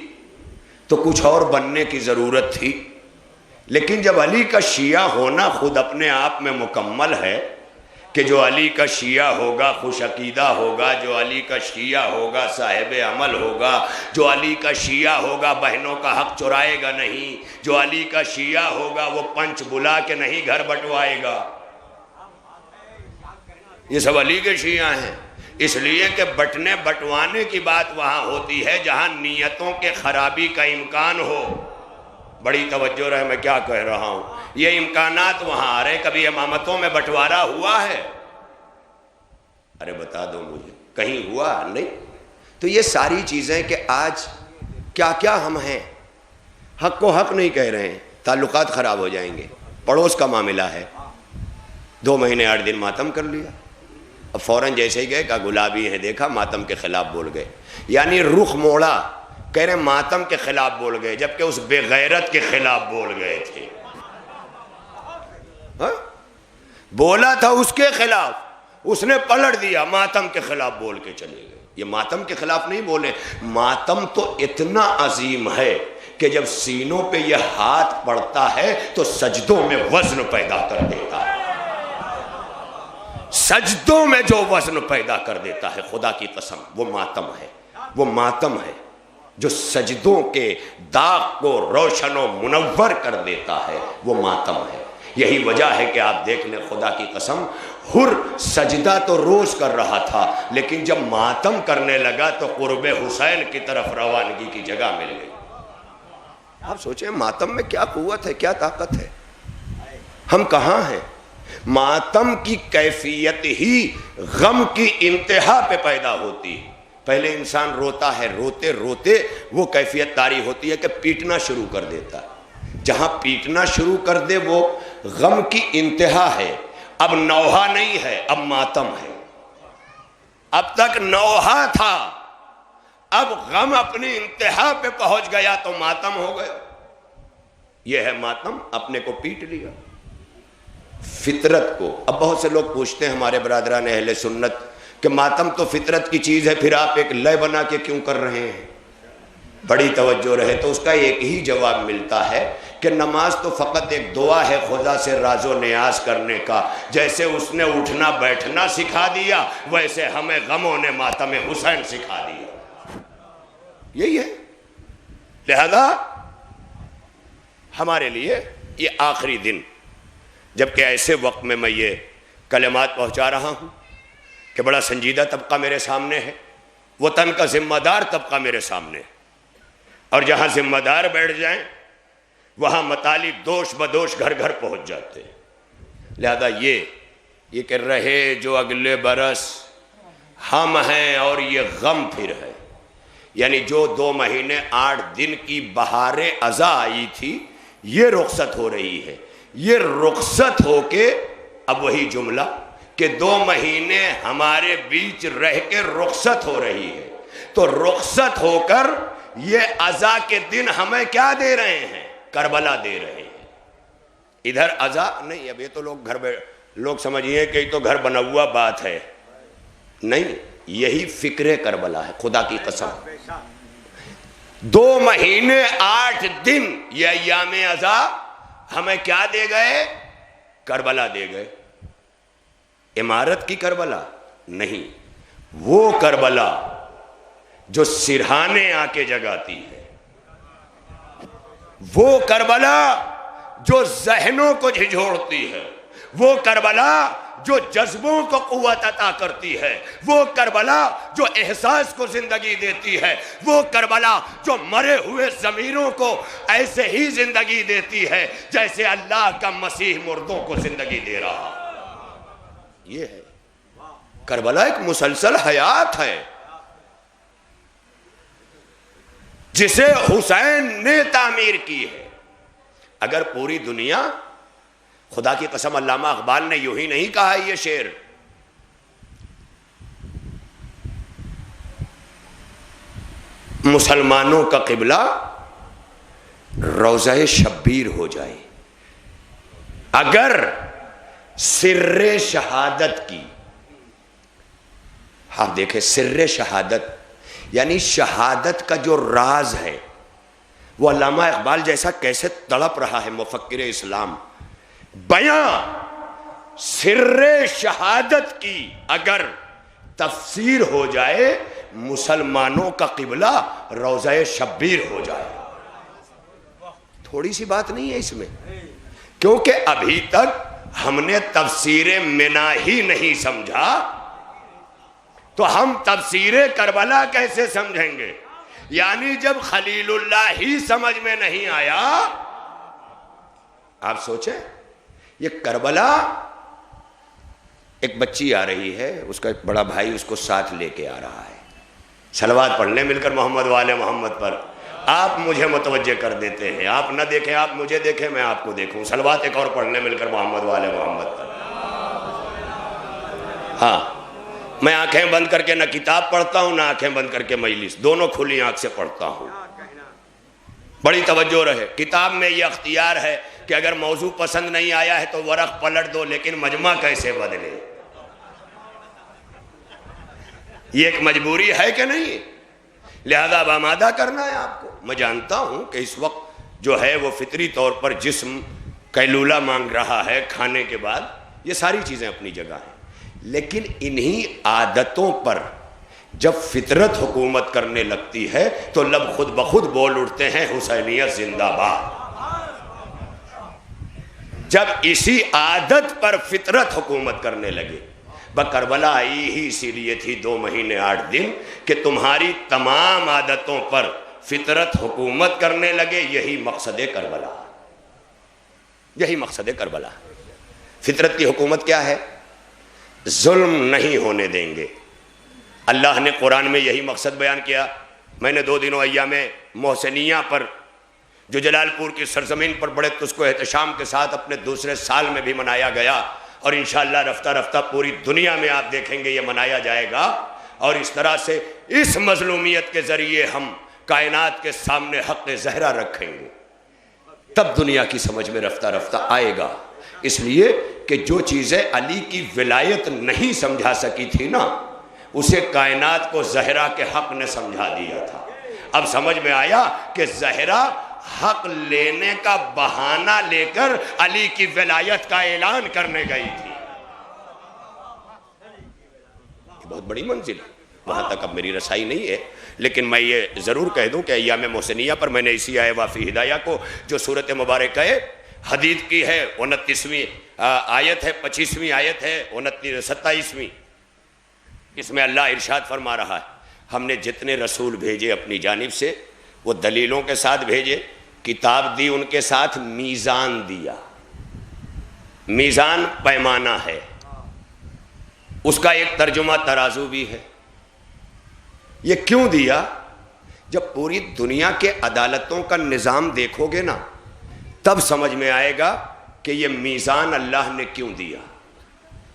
تو کچھ اور بننے کی ضرورت تھی، لیکن جب علی کا شیعہ ہونا خود اپنے آپ میں مکمل ہے کہ جو علی کا شیعہ ہوگا خوش عقیدہ ہوگا، جو علی کا شیعہ ہوگا صاحب عمل ہوگا، جو علی کا شیعہ ہوگا بہنوں کا حق چرائے گا نہیں، جو علی کا شیعہ ہوگا وہ پنچ بلا کے نہیں گھر بٹوائے گا، یہ سب علی کے شیعہ ہیں۔ اس لیے کہ بٹنے بٹوانے کی بات وہاں ہوتی ہے جہاں نیتوں کے خرابی کا امکان ہو۔ بڑی توجہ رہے میں کیا کہہ رہا ہوں، یہ امکانات وہاں آ رہے۔ کبھی امامتوں میں بٹوارا ہوا ہے؟ ارے بتا دو مجھے، کہیں ہوا نہیں؟ تو یہ ساری چیزیں کہ آج کیا کیا ہم ہیں، حق کو حق نہیں کہہ رہے ہیں، تعلقات خراب ہو جائیں گے۔ پڑوس کا معاملہ ہے، 2 مہینے 8 دن ماتم کر لیا، اب فوراً جیسے ہی گئے کہا گلابی ہیں، دیکھا ماتم کے خلاف بول گئے، یعنی رخ موڑا، کہہ رہے ماتم کے خلاف بول گئے جبکہ اس بے غیرت کے خلاف بول گئے تھے۔ بولا تھا اس کے خلاف، اس نے پلٹ دیا، ماتم کے خلاف بول کے چلے گئے۔ یہ ماتم کے خلاف نہیں بولے، ماتم تو اتنا عظیم ہے کہ جب سینوں پہ یہ ہاتھ پڑتا ہے تو سجدوں میں وزن پیدا کر دیتا ہے، سجدوں میں جو وزن پیدا کر دیتا ہے، خدا کی قسم وہ ماتم ہے، وہ ماتم ہے جو سجدوں کے داغ کو روشن و منور کر دیتا ہے، وہ ماتم ہے۔ یہی وجہ ہے کہ آپ دیکھ لیں، خدا کی قسم حر سجدہ تو روز کر رہا تھا، لیکن جب ماتم کرنے لگا تو قرب حسین کی طرف روانگی کی جگہ مل گئی۔ آپ سوچیں ماتم میں کیا قوت ہے، کیا طاقت ہے، ہم کہاں ہیں؟ ماتم کی کیفیت ہی غم کی انتہا پہ پیدا ہوتی ہے. پہلے انسان روتا ہے، روتے روتے وہ کیفیت طاری ہوتی ہے کہ پیٹنا شروع کر دیتا ہے. جہاں پیٹنا شروع کر دے وہ غم کی انتہا ہے. اب نوحہ نہیں ہے، اب ماتم ہے. اب تک نوحہ تھا، اب غم اپنی انتہا پہ پہنچ گیا تو ماتم ہو گیا. یہ ہے ماتم، اپنے کو پیٹ لیا فطرت کو. اب بہت سے لوگ پوچھتے ہیں ہمارے برادران اہل سنت کہ ماتم تو فطرت کی چیز ہے، پھر آپ ایک لے بنا کے کیوں کر رہے ہیں؟ بڑی توجہ رہے. تو اس کا ایک ہی جواب ملتا ہے کہ نماز تو فقط ایک دعا ہے خدا سے راز و نیاز کرنے کا. جیسے اس نے اٹھنا بیٹھنا سکھا دیا، ویسے ہمیں غموں نے ماتم حسین سکھا دیا. یہی ہے. لہذا ہمارے لیے یہ آخری دن، جبکہ ایسے وقت میں میں یہ کلمات پہنچا رہا ہوں کہ بڑا سنجیدہ طبقہ میرے سامنے ہے، وطن کا ذمہ دار طبقہ میرے سامنے ہے، اور جہاں ذمہ دار بیٹھ جائیں وہاں مطالب دوش بدوش گھر گھر پہنچ جاتے ہیں. لہذا یہ کہ رہے جو اگلے برس ہم ہیں اور یہ غم پھر ہے. یعنی جو 2 مہینے 8 دن کی بہار ازاں آئی تھی یہ رخصت ہو رہی ہے. یہ رخصت ہو کے اب وہی جملہ کہ 2 مہینے ہمارے بیچ رہ کے رخصت ہو رہی ہے. تو رخصت ہو کر یہ ازاں کے دن ہمیں کیا دے رہے ہیں؟ کربلا دے رہے ہیں. ادھر ازاں نہیں. اب یہ تو لوگ سمجھئے کہ یہ تو گھر بنا ہوا بات ہے. نہیں، یہی فکر کربلا ہے. خدا کی قسم 2 مہینے 8 دن یہ ایام ازاں ہمیں کیا دے گئے؟ کربلا دے گئے. عمارت کی کربلا نہیں، وہ کربلا جو سرہانے آ کے جگاتی ہے، وہ کربلا جو ذہنوں کو جھنجھوڑتی ہے، وہ کربلا جو جذبوں کو قوت عطا کرتی ہے، وہ کربلا جو احساس کو زندگی دیتی ہے، وہ کربلا جو مرے ہوئے ضمیروں کو ایسے ہی زندگی دیتی ہے جیسے اللہ کا مسیح مردوں کو زندگی دے رہا. یہ ہے کربلا. ایک مسلسل حیات ہے جسے حسین نے تعمیر کی ہے. اگر پوری دنیا، خدا کی قسم علامہ اقبال نے یوں ہی نہیں کہا یہ شعر، مسلمانوں کا قبلہ روضہ شبیر ہو جائے، اگر سر شہادت کی، ہاں دیکھیں سر شہادت یعنی شہادت کا جو راز ہے وہ علامہ اقبال جیسا کیسے تڑپ رہا ہے مفکر اسلام. بیاں سر شہادت کی اگر تفسیر ہو جائے، مسلمانوں کا قبلہ روضہ شبیر ہو جائے. تھوڑی سی بات نہیں ہے اس میں، کیونکہ ابھی تک ہم نے تفسیر منا ہی نہیں سمجھا تو ہم تفسیر کربلا کیسے سمجھیں گے؟ یعنی جب خلیل اللہ ہی سمجھ میں نہیں آیا. آپ سوچیں یہ کربلا، ایک بچی آ رہی ہے، اس کا ایک بڑا بھائی اس کو ساتھ لے کے آ رہا ہے. صلوات پڑھ لیں مل کر محمد والے محمد پر. آپ مجھے متوجہ کر دیتے ہیں، آپ نہ دیکھیں آپ مجھے دیکھیں میں آپ کو دیکھوں. صلوات ایک اور پڑھ لیں مل کر محمد والے محمد پر. ہاں، میں آنکھیں بند کر کے نہ کتاب پڑھتا ہوں نہ آنکھیں بند کر کے مجلس، دونوں کھلی آنکھ سے پڑھتا ہوں. بڑی توجہ رہے. کتاب میں یہ اختیار ہے کہ اگر موضوع پسند نہیں آیا ہے تو ورق پلٹ دو، لیکن مجمع کیسے بدلے؟ یہ ایک مجبوری ہے کہ نہیں؟ لہذا اب آمادہ کرنا ہے آپ کو. میں جانتا ہوں کہ اس وقت جو ہے وہ فطری طور پر جسم قیلولہ مانگ رہا ہے کھانے کے بعد، یہ ساری چیزیں اپنی جگہ ہیں، لیکن انہی عادتوں پر جب فطرت حکومت کرنے لگتی ہے تو لب خود بخود بول اٹھتے ہیں حسینیت زندہ باد. جب اسی عادت پر فطرت حکومت کرنے لگے، کربلا آئی ہی اسی لیے تھی 2 مہینے 8 دن کہ تمہاری تمام عادتوں پر فطرت حکومت کرنے لگے. یہی مقصد کربلا، یہی مقصد کربلا. فطرت کی حکومت کیا ہے؟ ظلم نہیں ہونے دیں گے۔ اللہ نے قرآن میں یہی مقصد بیان کیا۔ میں نے 2 دنوں ایام محسنیہ پر جو جلال پور کی سرزمین پر بڑے تسک و احتشام کے ساتھ اپنے دوسرے سال میں بھی منایا گیا، اور انشاءاللہ رفتہ رفتہ پوری دنیا میں آپ دیکھیں گے یہ منایا جائے گا، اور اس طرح سے اس مظلومیت کے ذریعے ہم کائنات کے سامنے حق زہرہ رکھیں گے، تب دنیا کی سمجھ میں رفتہ رفتہ آئے گا۔ اس لیے کہ جو چیزیں علی کی ولایت نہیں سمجھا سکی تھی نا، اسے کائنات کو زہرہ کے حق نے سمجھا دیا تھا۔ اب سمجھ میں آیا کہ زہرہ حق لینے کا بہانہ لے کر علی کی ولایت کا اعلان کرنے گئی تھی۔ یہ بہت بڑی منزل ہے، وہاں تک اب میری رسائی نہیں ہے، لیکن میں یہ ضرور کہہ دوں کہ ایام محسنیہ پر میں نے اسی آئے وافی ہدایہ کو جو سورت مبارکہ ہے حدید کی ہے، 29ویں آیت ہے، 25ویں آیت ہے، 27ویں، اس میں اللہ ارشاد فرما رہا ہے ہم نے جتنے رسول بھیجے اپنی جانب سے وہ دلیلوں کے ساتھ بھیجے، کتاب دی ان کے ساتھ، میزان دیا۔ میزان پیمانہ ہے، اس کا ایک ترجمہ ترازو بھی ہے۔ یہ کیوں دیا؟ جب پوری دنیا کے عدالتوں کا نظام دیکھو گے نا، تب سمجھ میں آئے گا کہ یہ میزان اللہ نے کیوں دیا۔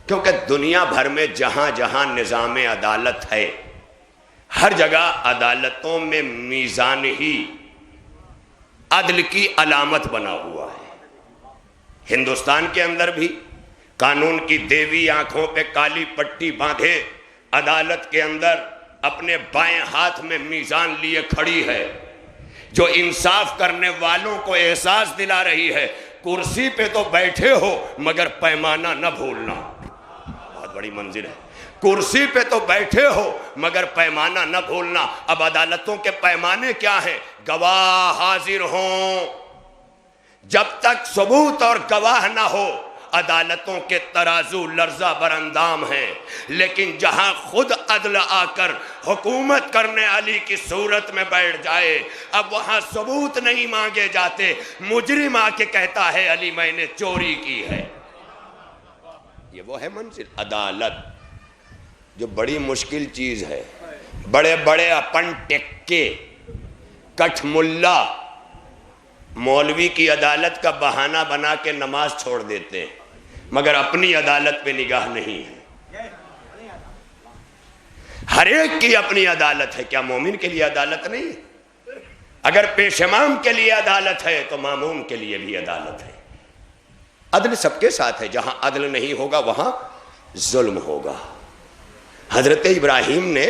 کیونکہ دنیا بھر میں جہاں جہاں نظام عدالت ہے، ہر جگہ عدالتوں میں میزان ہی عدل کی علامت بنا ہوا ہے۔ ہندوستان کے اندر بھی قانون کی دیوی آنکھوں پہ کالی پٹی باندھے عدالت کے اندر اپنے بائیں ہاتھ میں میزان لیے کھڑی ہے، جو انصاف کرنے والوں کو احساس دلا رہی ہے کرسی پہ تو بیٹھے ہو مگر پیمانہ نہ بھولنا۔ بہت بڑی منزل ہے، کرسی پہ تو بیٹھے ہو مگر پیمانہ نہ بھولنا۔ اب عدالتوں کے پیمانے کیا ہیں؟ گواہ حاضر ہوں، جب تک ثبوت اور گواہ نہ ہو عدالتوں کے ترازو لرزہ براندام ہیں، لیکن جہاں خود عدل آ کر حکومت کرنے علی کی صورت میں بیٹھ جائے، اب وہاں ثبوت نہیں مانگے جاتے، مجرم آ کے کہتا ہے علی میں نے چوری کی ہے۔ یہ وہ ہے منزل عدالت جو بڑی مشکل چیز ہے۔ بڑے بڑے اپن ٹکے کٹھ ملا مولوی کی عدالت کا بہانہ بنا کے نماز چھوڑ دیتے ہیں، مگر اپنی عدالت پہ نگاہ نہیں ہے۔ ہر ایک کی اپنی عدالت ہے، کیا مومن کے لیے عدالت نہیں ہے؟ اگر پیش امام کے لیے عدالت ہے تو ماموم کے لیے بھی عدالت ہے۔ عدل سب کے ساتھ ہے، جہاں عدل نہیں ہوگا وہاں ظلم ہوگا۔ حضرت ابراہیم نے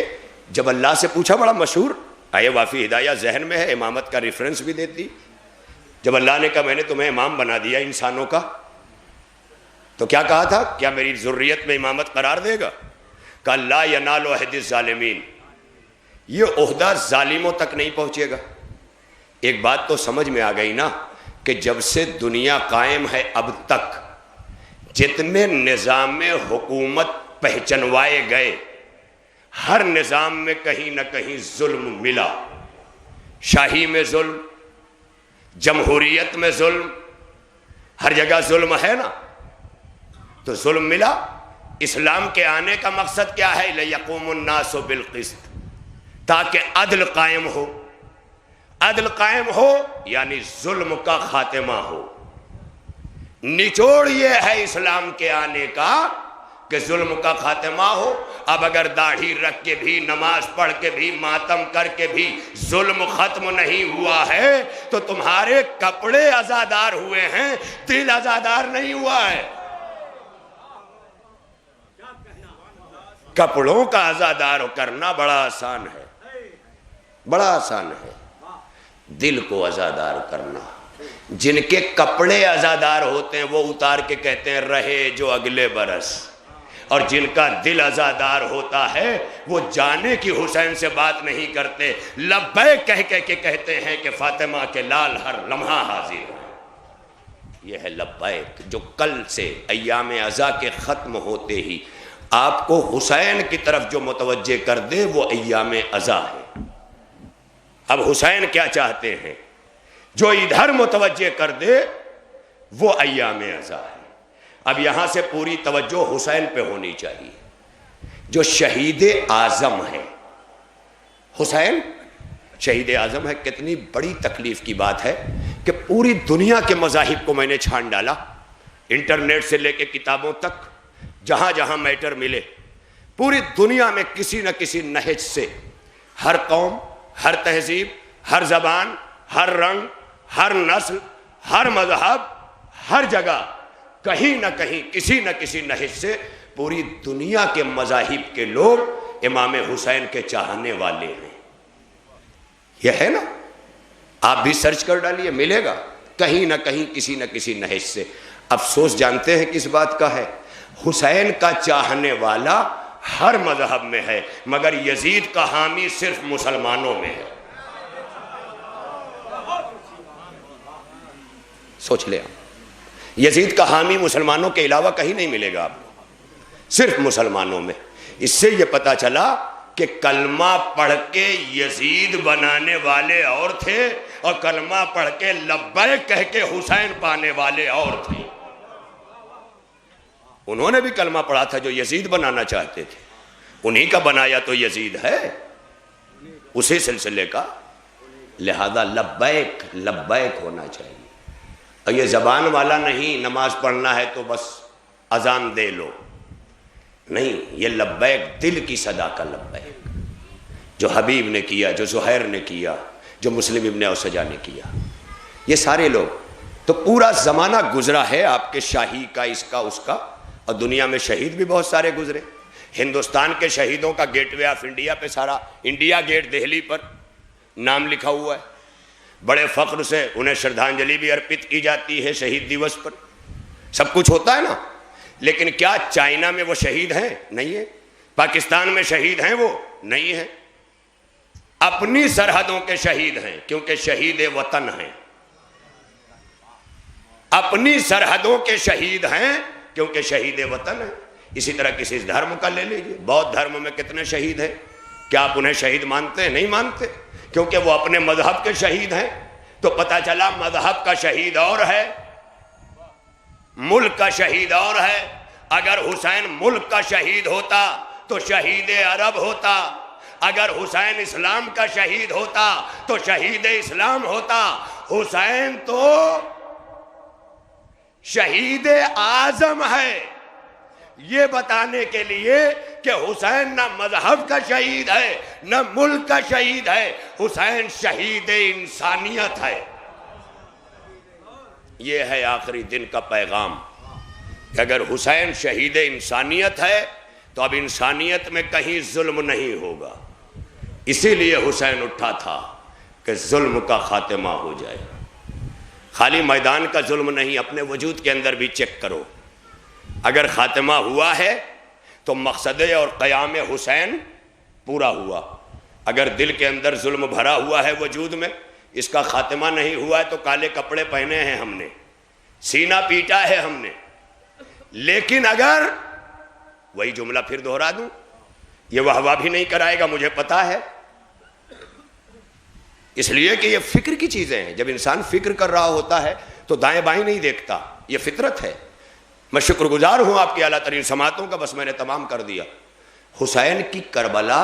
جب اللہ سے پوچھا، بڑا مشہور آیہ وافی ہدایہ ذہن میں ہے، امامت کا ریفرنس بھی دیتی، جب اللہ نے کہا میں نے تمہیں امام بنا دیا انسانوں کا، تو کیا کہا تھا؟ کیا میری ذریت میں امامت قرار دے گا؟ کہا لا ینال عہد الظالمین، یہ عہدہ ظالموں تک نہیں پہنچے گا۔ ایک بات تو سمجھ میں آ گئی نا کہ جب سے دنیا قائم ہے اب تک جتنے نظام حکومت پہچنوائے گئے، ہر نظام میں کہیں نہ کہیں ظلم ملا۔ شاہی میں ظلم، جمہوریت میں ظلم، ہر جگہ ظلم ہے نا، تو ظلم ملا۔ اسلام کے آنے کا مقصد کیا ہے؟ لِيَقُومُ النَّاسُ بِالْقِسْطِ، تاکہ عدل قائم ہو۔ عدل قائم ہو یعنی ظلم کا خاتمہ ہو۔ نچوڑ یہ ہے اسلام کے آنے کا کہ ظلم کا خاتمہ ہو۔ اب اگر داڑھی رکھ کے بھی، نماز پڑھ کے بھی، ماتم کر کے بھی ظلم ختم نہیں ہوا ہے تو تمہارے کپڑے ازادار ہوئے ہیں، دل ازادار نہیں ہوا ہے۔ کپڑوں کا ازادار کرنا بڑا آسان ہے، بڑا آسان ہے، دل کو ازادار کرنا۔ جن کے کپڑے ازادار ہوتے ہیں وہ اتار کے کہتے ہیں رہے جو اگلے برس، اور جن کا دل ازادار ہوتا ہے وہ جانے کی حسین سے بات نہیں کرتے، لبیک کہہ کے کہتے ہیں کہ فاطمہ کے لال ہر لمحہ حاضر ہیں۔ یہ ہے لبیک، جو کل سے ایام عزا کے ختم ہوتے ہی آپ کو حسین کی طرف جو متوجہ کر دے وہ ایام عزا ہے۔ اب حسین کیا چاہتے ہیں؟ جو ادھر متوجہ کر دے وہ ایام عزا ہے۔ اب یہاں سے پوری توجہ حسین پہ ہونی چاہیے جو شہید اعظم ہے. حسین شہید اعظم ہے. کتنی بڑی تکلیف کی بات ہے کہ پوری دنیا کے مذاہب کو میں نے چھان ڈالا, انٹرنیٹ سے لے کے کتابوں تک, جہاں جہاں میٹر ملے پوری دنیا میں کسی نہ کسی نہج سے ہر قوم, ہر تہذیب, ہر زبان, ہر رنگ, ہر نسل, ہر مذہب, ہر جگہ کہیں نہ کہیں کسی نہ کسی نہج سے پوری دنیا کے مذاہب کے لوگ امام حسین کے چاہنے والے ہیں. یہ ہے نا, آپ بھی سرچ کر ڈالیے, ملے گا کہیں نہ کہیں کسی نہ کسی نہج سے. افسوس جانتے ہیں کس بات کا ہے؟ حسین کا چاہنے والا ہر مذہب میں ہے مگر یزید کا حامی صرف مسلمانوں میں ہے. سوچ لیں, یزید کا حامی مسلمانوں کے علاوہ کہیں نہیں ملے گا آپ کو, صرف مسلمانوں میں. اس سے یہ پتا چلا کہ کلمہ پڑھ کے یزید بنانے والے اور تھے اور کلمہ پڑھ کے لبیک کہہ کے حسین پانے والے اور تھے. انہوں نے بھی کلمہ پڑھا تھا جو یزید بنانا چاہتے تھے, انہی کا بنایا تو یزید ہے, اسی سلسلے کا. لہذا لبیک لبیک ہونا چاہیے. اور یہ زبان والا نہیں, نماز پڑھنا ہے تو بس اذان دے لو, نہیں, یہ لبیک دل کی صدا کا لبیک, جو حبیب نے کیا, جو زہیر نے کیا, جو مسلم ابن اوسجا نے کیا. یہ سارے لوگ تو پورا زمانہ گزرا ہے آپ کے شاہی کا, اس کا, اس کا, اور دنیا میں شہید بھی بہت سارے گزرے. ہندوستان کے شہیدوں کا گیٹ وے آف انڈیا پہ سارا انڈیا گیٹ دہلی پر نام لکھا ہوا ہے. بڑے فخر سے انہیں شردھانجلی بھی ارپت کی جاتی ہے شہید دیوس پر, سب کچھ ہوتا ہے نا. لیکن کیا چائنا میں وہ شہید ہیں؟ نہیں ہے. پاکستان میں شہید ہیں وہ؟ نہیں ہیں. اپنی سرحدوں کے شہید ہیں کیونکہ شہید وطن ہیں. اپنی سرحدوں کے شہید ہیں کیونکہ شہید وطن ہیں. اسی طرح کسی دھرم کا لے لیجیے, بودھ دھرم میں کتنے شہید ہیں, کیا آپ انہیں شہید مانتے ہیں؟ نہیں مانتے, کیونکہ وہ اپنے مذہب کے شہید ہیں. تو پتہ چلا مذہب کا شہید اور ہے, ملک کا شہید اور ہے. اگر حسین ملک کا شہید ہوتا تو شہید عرب ہوتا, اگر حسین اسلام کا شہید ہوتا تو شہید اسلام ہوتا. حسین تو شہید اعظم ہے, یہ بتانے کے لیے کہ حسین نہ مذہب کا شہید ہے نہ ملک کا شہید ہے, حسین شہید انسانیت ہے. یہ ہے آخری دن کا پیغام کہ اگر حسین شہید انسانیت ہے تو اب انسانیت میں کہیں ظلم نہیں ہوگا. اسی لیے حسین اٹھا تھا کہ ظلم کا خاتمہ ہو جائے. خالی میدان کا ظلم نہیں, اپنے وجود کے اندر بھی چیک کرو. اگر خاتمہ ہوا ہے تو مقصد اور قیام حسین پورا ہوا. اگر دل کے اندر ظلم بھرا ہوا ہے وجود میں, اس کا خاتمہ نہیں ہوا ہے تو کالے کپڑے پہنے ہیں ہم نے, سینہ پیٹا ہے ہم نے. لیکن اگر, وہی جملہ پھر دہرا دوں, یہ واہ بھی نہیں کرائے گا مجھے پتا ہے, اس لیے کہ یہ فکر کی چیزیں ہیں. جب انسان فکر کر رہا ہوتا ہے تو دائیں بائیں نہیں دیکھتا, یہ فطرت ہے. میں شکر گزار ہوں آپ کی اعلیٰ ترین سماعتوں کا, بس میں نے تمام کر دیا. حسین کی کربلا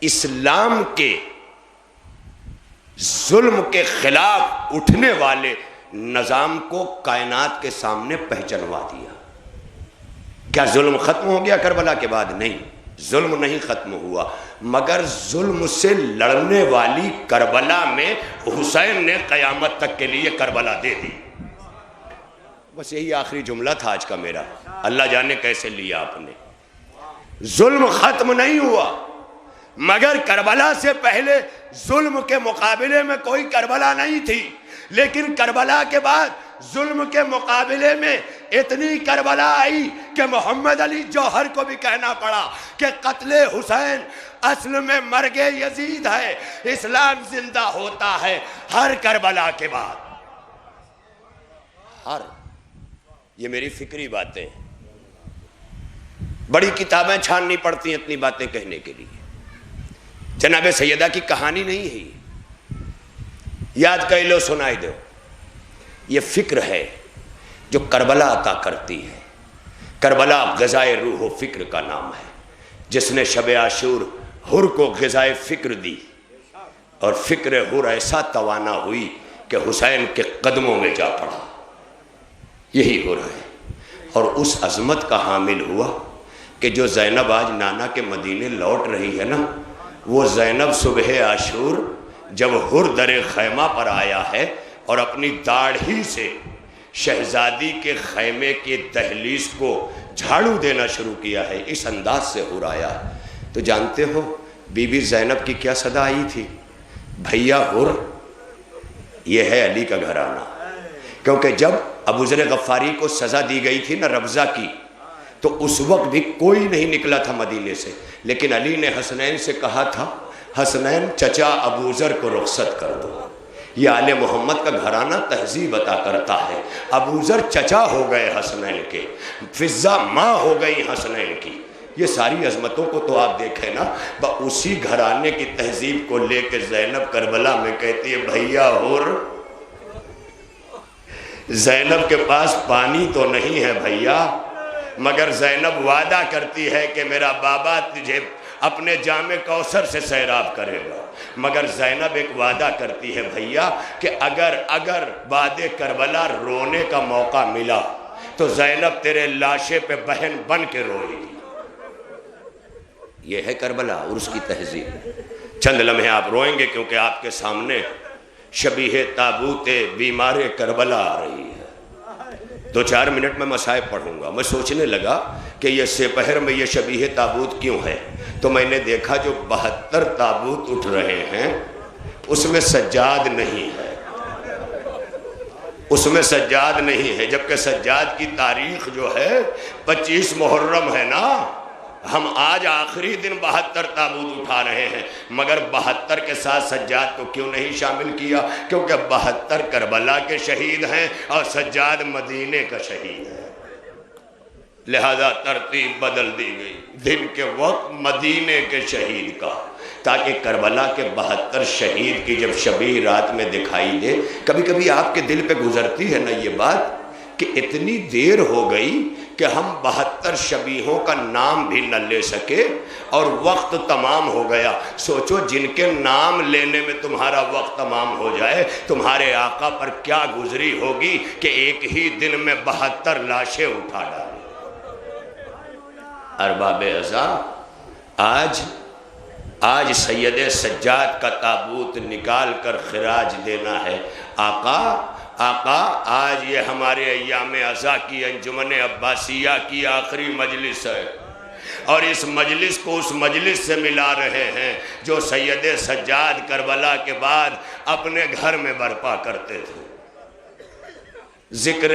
اسلام کے ظلم کے خلاف اٹھنے والے نظام کو کائنات کے سامنے پہچنوا دیا. کیا ظلم ختم ہو گیا کربلا کے بعد؟ نہیں, ظلم نہیں ختم ہوا, مگر ظلم سے لڑنے والی کربلا میں حسین نے قیامت تک کے لیے کربلا دے دی. بس یہی آخری جملہ تھا آج کا میرا. اللہ جانے کیسے لیا آپ نے. ظلم ختم نہیں ہوا, مگر کربلا سے پہلے ظلم کے مقابلے میں کوئی کربلا نہیں تھی. لیکن کربلا کے بعد ظلم کے مقابلے میں اتنی کربلا آئی کہ محمد علی جوہر کو بھی کہنا پڑا کہ قتل حسین اصل میں مرگ یزید ہے, اسلام زندہ ہوتا ہے ہر کربلا کے بعد. ہر, یہ میری فکری باتیں ہیں, بڑی کتابیں چھاننی پڑتی ہیں اتنی باتیں کہنے کے لیے. جناب سیدہ کی کہانی نہیں ہے, یاد کر لو, سنائی دو. یہ فکر ہے جو کربلا عطا کرتی ہے۔ کربلا غذائے روح و فکر کا نام ہے، جس نے شب عاشور حر کو غذائے فکر دی، اور فکر حر ایسا توانا ہوئی کہ حسین کے قدموں میں جا پڑا۔ یہی حر ہے، اور اس عظمت کا حامل ہوا کہ جو زینب آج نانا کے مدینے لوٹ رہی ہے نا، وہ زینب صبح عاشور جب حر در خیمہ پر آیا ہے اور اپنی داڑھی سے شہزادی کے خیمے کے دہلیز کو جھاڑو دینا شروع کیا ہے، اس انداز سے حر آیا ہے۔ تو جانتے ہو بی بی زینب کی کیا صدا آئی تھی؟ بھیا حر، یہ ہے علی کا گھرانہ۔ کیونکہ جب ابوذر غفاری کو سزا دی گئی تھی نا ربضہ کی، تو اس وقت بھی کوئی نہیں نکلا تھا مدینے سے، لیکن علی نے حسنین سے کہا تھا حسنین چچا ابوذر کو رخصت کر دو۔ یہ آل محمد کا گھرانہ تہذیب عطا کرتا ہے۔ ابوذر چچا ہو گئے حسنین کے، فضہ ماں ہو گئی حسنین کی۔ یہ ساری عظمتوں کو تو آپ دیکھیں نا، اسی گھرانے کی تہذیب کو لے کے زینب کربلا میں کہتی ہے بھیا حر، زینب کے پاس پانی تو نہیں ہے بھیا، مگر زینب وعدہ کرتی ہے کہ میرا بابا تجھے اپنے جام کوثر سے سیراب کرے گا۔ مگر زینب ایک وعدہ کرتی ہے بھیا کہ اگر بعد کربلا رونے کا موقع ملا تو زینب تیرے لاشے پہ بہن بن کے روئے گی۔ یہ ہے کربلا اور اس کی تہذیب۔ چند لمحے آپ روئیں گے کیونکہ آپ کے سامنے شبیہ تابوت بیمار کربلا آ رہی ہے۔ 2-4 منٹ میں مصائب پڑھوں گا۔ میں سوچنے لگا کہ یہ سپہر میں یہ شبیہ تابوت کیوں ہے، تو میں نے دیکھا جو 72 تابوت اٹھ رہے ہیں اس میں سجاد نہیں ہے، اس میں سجاد نہیں ہے، جبکہ سجاد کی تاریخ جو ہے 25 محرم ہے نا۔ ہم آج آخری دن 72 تابوت اٹھا رہے ہیں، مگر 72 کے ساتھ سجاد کو کیوں نہیں شامل کیا؟ کیونکہ 72 کربلا کے شہید ہیں اور سجاد مدینے کا شہید ہے، لہذا ترتیب بدل دی گئی دن کے وقت مدینے کے شہید کا، تاکہ کربلا کے 72 شہید کی جب شبیہ رات میں دکھائی دے۔ کبھی کبھی آپ کے دل پہ گزرتی ہے نا یہ بات کہ اتنی دیر ہو گئی کہ ہم 72 شبیہوں کا نام بھی نہ لے سکے اور وقت تمام ہو گیا۔ سوچو جن کے نام لینے میں تمہارا وقت تمام ہو جائے، تمہارے آقا پر کیا گزری ہوگی کہ ایک ہی دن میں 72 لاشیں اٹھا ڈالیں۔ ارباب عزا، آج سید سجاد کا تابوت نکال کر خراج دینا ہے۔ آقا آج یہ ہمارے ایام عزا کی انجمن عباسیہ کی آخری مجلس ہے، اور اس مجلس کو اس مجلس سے ملا رہے ہیں جو سید سجاد کربلا کے بعد اپنے گھر میں برپا کرتے تھے۔ ذکر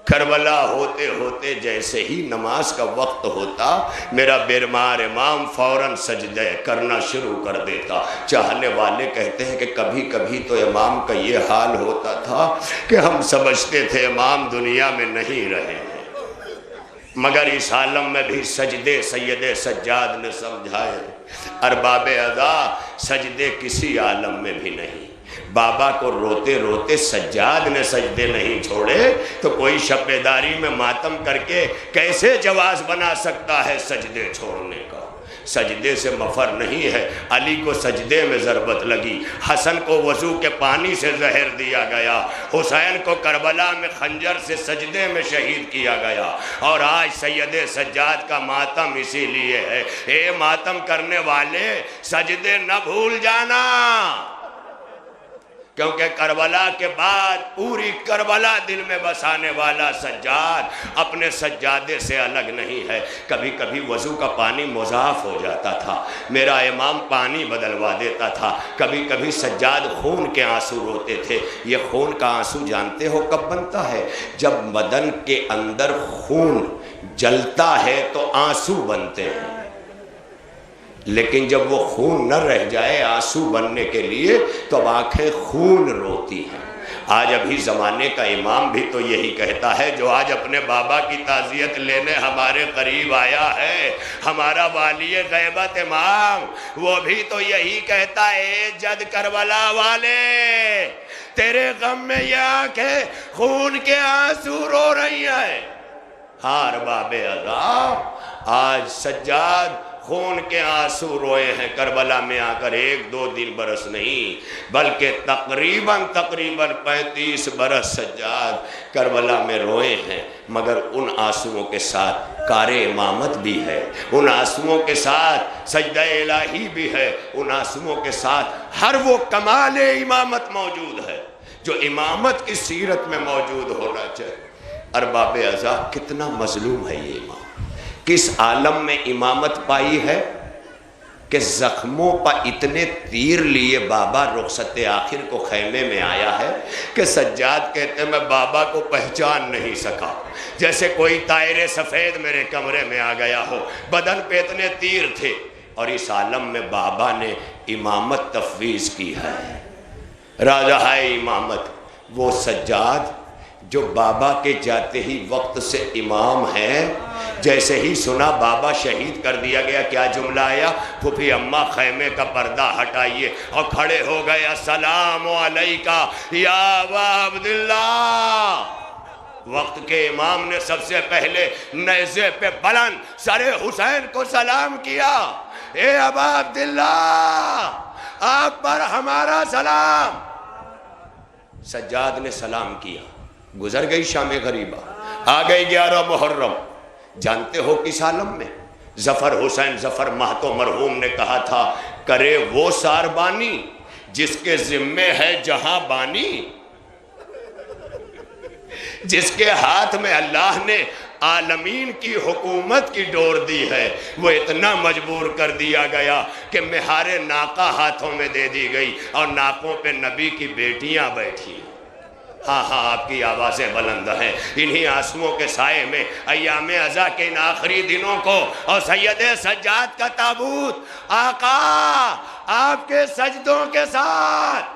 کربلا ہوتے ہوتے جیسے ہی نماز کا وقت ہوتا، میرا بیمار امام فوراً سجدہ کرنا شروع کر دیتا۔ چاہنے والے کہتے ہیں کہ کبھی کبھی تو امام کا یہ حال ہوتا تھا کہ ہم سمجھتے تھے امام دنیا میں نہیں رہے ہیں، مگر اس عالم میں بھی سجدے سید سجاد نے سمجھائے۔ ارباب عزا، سجدے کسی عالم میں بھی نہیں۔ بابا کو روتے روتے سجاد نے سجدے نہیں چھوڑے تو کوئی شب بیداری میں ماتم کر کے کیسے جواز بنا سکتا ہے سجدے چھوڑنے کا؟ سجدے سے مفر نہیں ہے۔ علی کو سجدے میں ضربت لگی، حسن کو وضو کے پانی سے زہر دیا گیا، حسین کو کربلا میں خنجر سے سجدے میں شہید کیا گیا، اور آج سید سجاد کا ماتم اسی لیے ہے۔ اے ماتم کرنے والے، سجدے نہ بھول جانا، کیونکہ کربلا کے بعد پوری کربلا دل میں بسانے والا سجاد اپنے سجادے سے الگ نہیں ہے۔ کبھی کبھی وضو کا پانی مضاف ہو جاتا تھا، میرا امام پانی بدلوا دیتا تھا۔ کبھی کبھی سجاد خون کے آنسو روتے تھے۔ یہ خون کا آنسو جانتے ہو کب بنتا ہے؟ جب بدن کے اندر خون جلتا ہے تو آنسو بنتے ہیں، لیکن جب وہ خون نہ رہ جائے آنسو بننے کے لیے تو اب آنکھیں خون روتی ہیں۔ آج ابھی زمانے کا امام بھی تو یہی کہتا ہے، جو آج اپنے بابا کی تعزیت لینے ہمارے قریب آیا ہے، ہمارا والی غیبت امام، وہ بھی تو یہی کہتا ہے، جد کربلا والے تیرے غم میں یہ آنکھیں خون کے آنسو رو رہی ہیں۔ ہاں ارباب عذاب، آج سجاد خون کے آنسو روئے ہیں کربلا میں آ کر، 1-2 دن برس نہیں بلکہ تقریباً 35 برس سجاد کربلا میں روئے ہیں، مگر ان آنسوؤں کے ساتھ کار امامت بھی ہے، ان آنسوؤں کے ساتھ سجدہ الہی بھی ہے، ان آنسوؤں کے ساتھ ہر وہ کمال امامت موجود ہے جو امامت کی سیرت میں موجود ہونا چاہیے۔ ارباب عذاب، کتنا مظلوم ہے یہ امام، کس عالم میں امامت پائی ہے کہ زخموں پر اتنے تیر لیے بابا رخصت آخر کو خیمے میں آیا ہے کہ سجاد کہتے ہیں میں بابا کو پہچان نہیں سکا، جیسے کوئی طائر سفید میرے کمرے میں آ گیا ہو، بدن پہ اتنے تیر تھے۔ اور اس عالم میں بابا نے امامت تفویض کی ہے، راجہ ہے امامت، وہ سجاد جو بابا کے جاتے ہی وقت سے امام ہے، جیسے ہی سنا بابا شہید کر دیا گیا، کیا جملہ آیا؟ پھوپھی اماں خیمے کا پردہ ہٹائیے اور کھڑے ہو گئے، السلام علیکہ یا ابا عبداللہ۔ وقت کے امام نے سب سے پہلے نیزے پہ بلند سر حسین کو سلام کیا، اے ابا عبداللہ آپ پر ہمارا سلام۔ سجاد نے سلام کیا، گزر گئی شام غریبہ، آ گئی 11 محرم۔ جانتے ہو کس عالم میں؟ ظفر حسین ظفر مہتو مرحوم نے کہا تھا، کرے وہ ساربانی جس کے ذمے ہے جہاں بانی، جس کے ہاتھ میں اللہ نے عالمین کی حکومت کی ڈور دی ہے، وہ اتنا مجبور کر دیا گیا کہ مہار ناقہ ہاتھوں میں دے دی گئی اور ناقوں پہ نبی کی بیٹیاں بیٹھی۔ ہاں ہاں آپ کی آوازیں بلند ہیں۔ انہی آنسوؤں کے سائے میں ایام عزا کے ان آخری دنوں کو اور سید سجاد کا تابوت آقا آپ کے سجدوں کے ساتھ،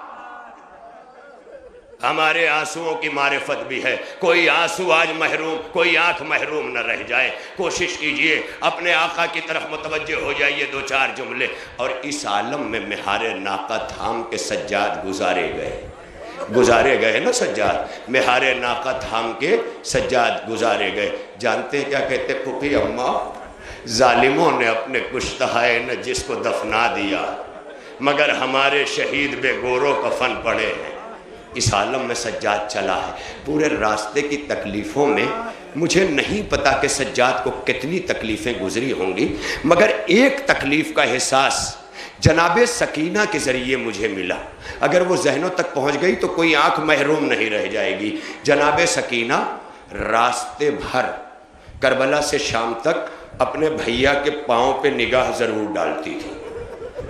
ہمارے آنسوؤں کی معرفت بھی ہے۔ کوئی آنسو آج محروم، کوئی آنکھ محروم نہ رہ جائے۔ کوشش کیجئے اپنے آقا کی طرف متوجہ ہو جائیے، 2-4 جملے۔ اور اس عالم میں مہار ناقہ تھام کے سجاد گزارے گئے نا، سجاد مہار ناقہ تھام کے سجاد گزارے گئے۔ جانتے ہیں کیا کہتے پھوپھی اماں؟ ظالموں نے اپنے کشتہائے نے جس کو دفنا دیا، مگر ہمارے شہید بے گورو کفن پڑے ہیں۔ اس عالم میں سجاد چلا ہے، پورے راستے کی تکلیفوں میں مجھے نہیں پتا کہ سجاد کو کتنی تکلیفیں گزری ہوں گی، مگر ایک تکلیف کا احساس جناب سکینہ کے ذریعے مجھے ملا۔ اگر وہ ذہنوں تک پہنچ گئی تو کوئی آنکھ محروم نہیں رہ جائے گی۔ جناب سکینہ راستے بھر کربلا سے شام تک اپنے بھیا کے پاؤں پہ نگاہ ضرور ڈالتی تھی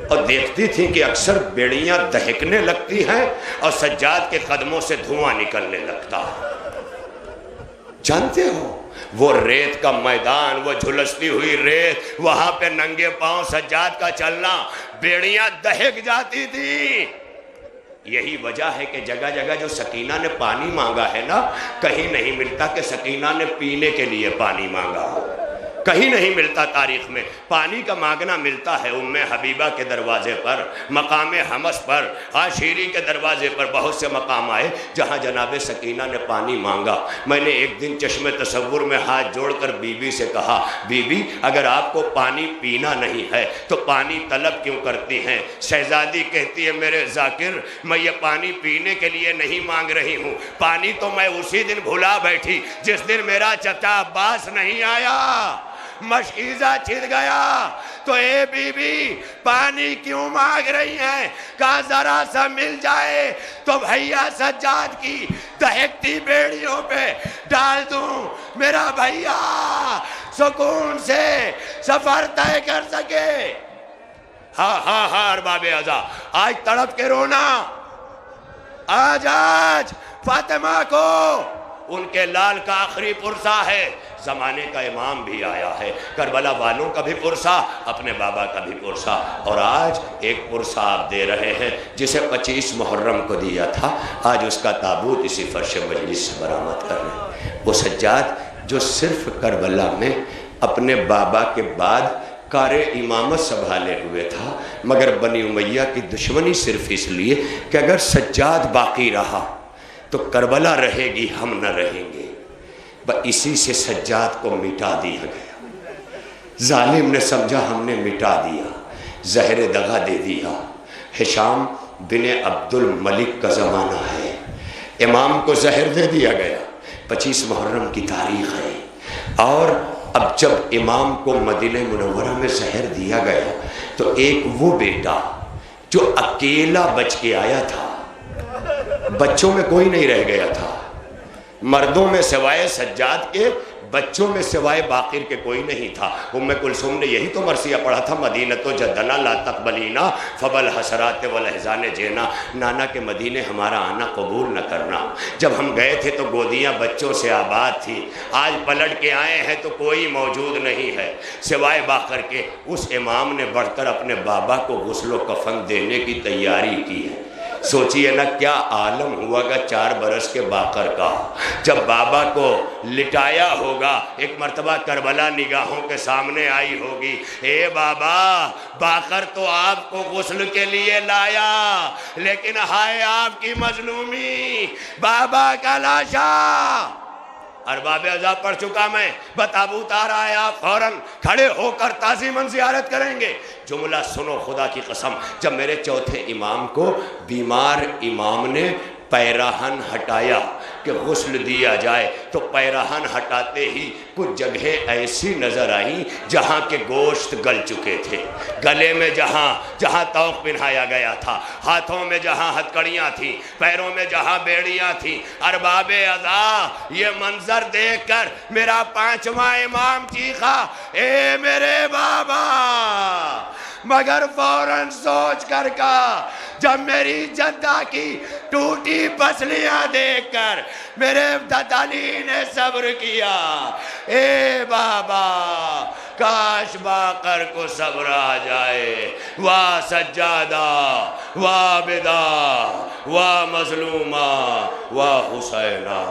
اور دیکھتی تھی کہ اکثر بیڑیاں دہکنے لگتی ہیں اور سجاد کے قدموں سے دھواں نکلنے لگتا ہے۔ جانتے ہو وہ ریت کا میدان، وہ جھلستی ہوئی ریت، وہاں پہ ننگے پاؤں سجاد کا چلنا، بیڑیاں دہک جاتی تھی۔ یہی وجہ ہے کہ جگہ جگہ جو سکینہ نے پانی مانگا ہے نا، کہیں نہیں ملتا کہ سکینہ نے پینے کے لیے پانی مانگا ہو، کہیں نہیں ملتا تاریخ میں۔ پانی کا مانگنا ملتا ہے ام حبیبہ کے دروازے پر، مقام حمص پر، عاشیری کے دروازے پر، بہت سے مقام آئے جہاں جناب سکینہ نے پانی مانگا۔ میں نے ایک دن چشم تصور میں ہاتھ جوڑ کر بی بی سے کہا، بی بی اگر آپ کو پانی پینا نہیں ہے تو پانی طلب کیوں کرتی ہیں؟ شہزادی کہتی ہے، میرے ذاکر میں یہ پانی پینے کے لیے نہیں مانگ رہی ہوں، پانی تو میں اسی دن بھلا بیٹھی جس دن میرا چچا عباس نہیں آیا، مشکیزہ چھد گیا۔ تو اے بی بی پانی کیوں مانگ رہی ہیں؟ کہا ذرا سا مل جائے تو بھیا سجاد کی دہکتی بیڑیوں پہ ڈال دوں، میرا بھیا سکون سے سفر طے کر سکے۔ ہاں ہاں ہاں ارباب عزا، آج تڑپ کے رونا، آج فاطمہ کو ان کے لال کا آخری پرسہ ہے۔ زمانے کا امام بھی آیا ہے، کربلا والوں کا بھی پرسہ، اپنے بابا کا بھی پرسہ، اور آج ایک پرسہ آپ دے رہے ہیں جسے 25 محرم کو دیا تھا، آج اس کا تابوت اسی فرش مجلس سے برآمد کر رہے ہیں۔ وہ سجاد جو صرف کربلا میں اپنے بابا کے بعد کار امامت سنبھالے ہوئے تھا، مگر بنی امیہ کی دشمنی صرف اس لیے کہ اگر سجاد باقی رہا تو کربلا رہے گی، ہم نہ رہیں گے، اسی سے سجاد کو مٹا دیا گیا۔ ظالم نے سمجھا ہم نے مٹا دیا، زہر دغا دے دیا۔ ہشام بن عبد الملک کا زمانہ ہے، امام کو زہر دے دیا گیا، 25 محرم کی تاریخ ہے، اور اب جب امام کو مدینہ منورہ میں زہر دیا گیا تو ایک وہ بیٹا جو اکیلا بچ کے آیا تھا، بچوں میں کوئی نہیں رہ گیا تھا، مردوں میں سوائے سجاد کے، بچوں میں سوائے باقر کے کوئی نہیں تھا۔ ام کلثوم نے یہی تو مرثیہ پڑھا تھا، مدینہ تو جدنا لا تقبلینا فبل حسرات والاحزان جینا، نانا کے مدینے ہمارا آنا قبول نہ کرنا۔ جب ہم گئے تھے تو گودیاں بچوں سے آباد تھی، آج پلٹ کے آئے ہیں تو کوئی موجود نہیں ہے سوائے باقر کے۔ اس امام نے بڑھ کر اپنے بابا کو غسل و کفن دینے کی تیاری کی ہے۔ سوچئے نا کیا عالم ہوا گا 4 برس کے باقر کا، جب بابا کو لٹایا ہوگا، ایک مرتبہ کربلا نگاہوں کے سامنے آئی ہوگی، اے بابا باقر تو آپ کو غسل کے لیے لایا، لیکن ہائے آپ کی مظلومی، بابا کا لاشا ارباب عذاب پڑھ چکا میں، بتابوت آ رہا ہے، آپ فوراً کھڑے ہو کر تعظیماً زیارت کریں گے۔ جملہ سنو خدا کی قسم، جب میرے چوتھے امام کو بیمار امام نے پیراہن ہٹایا کہ غسل دیا جائے، تو پیراہن ہٹاتے ہی کچھ جگہیں ایسی نظر آئیں جہاں کے گوشت گل چکے تھے، گلے میں جہاں توق پہنایا گیا تھا، ہاتھوں میں جہاں ہتکڑیاں تھیں، پیروں میں جہاں بیڑیاں تھیں۔ ارباب عزا یہ منظر دیکھ کر میرا 5واں امام چیخا، اے میرے بابا، مگر فوراً سوچ کر کہا، جب میری جدہ کی ٹوٹی پسلیاں دیکھ کر میرے دادالی نے صبر کیا، اے بابا کاش باقر کو صبر آ جائے، واہ سجادہ، واہ بدا، واہ مظلومہ، واہ حسینہ۔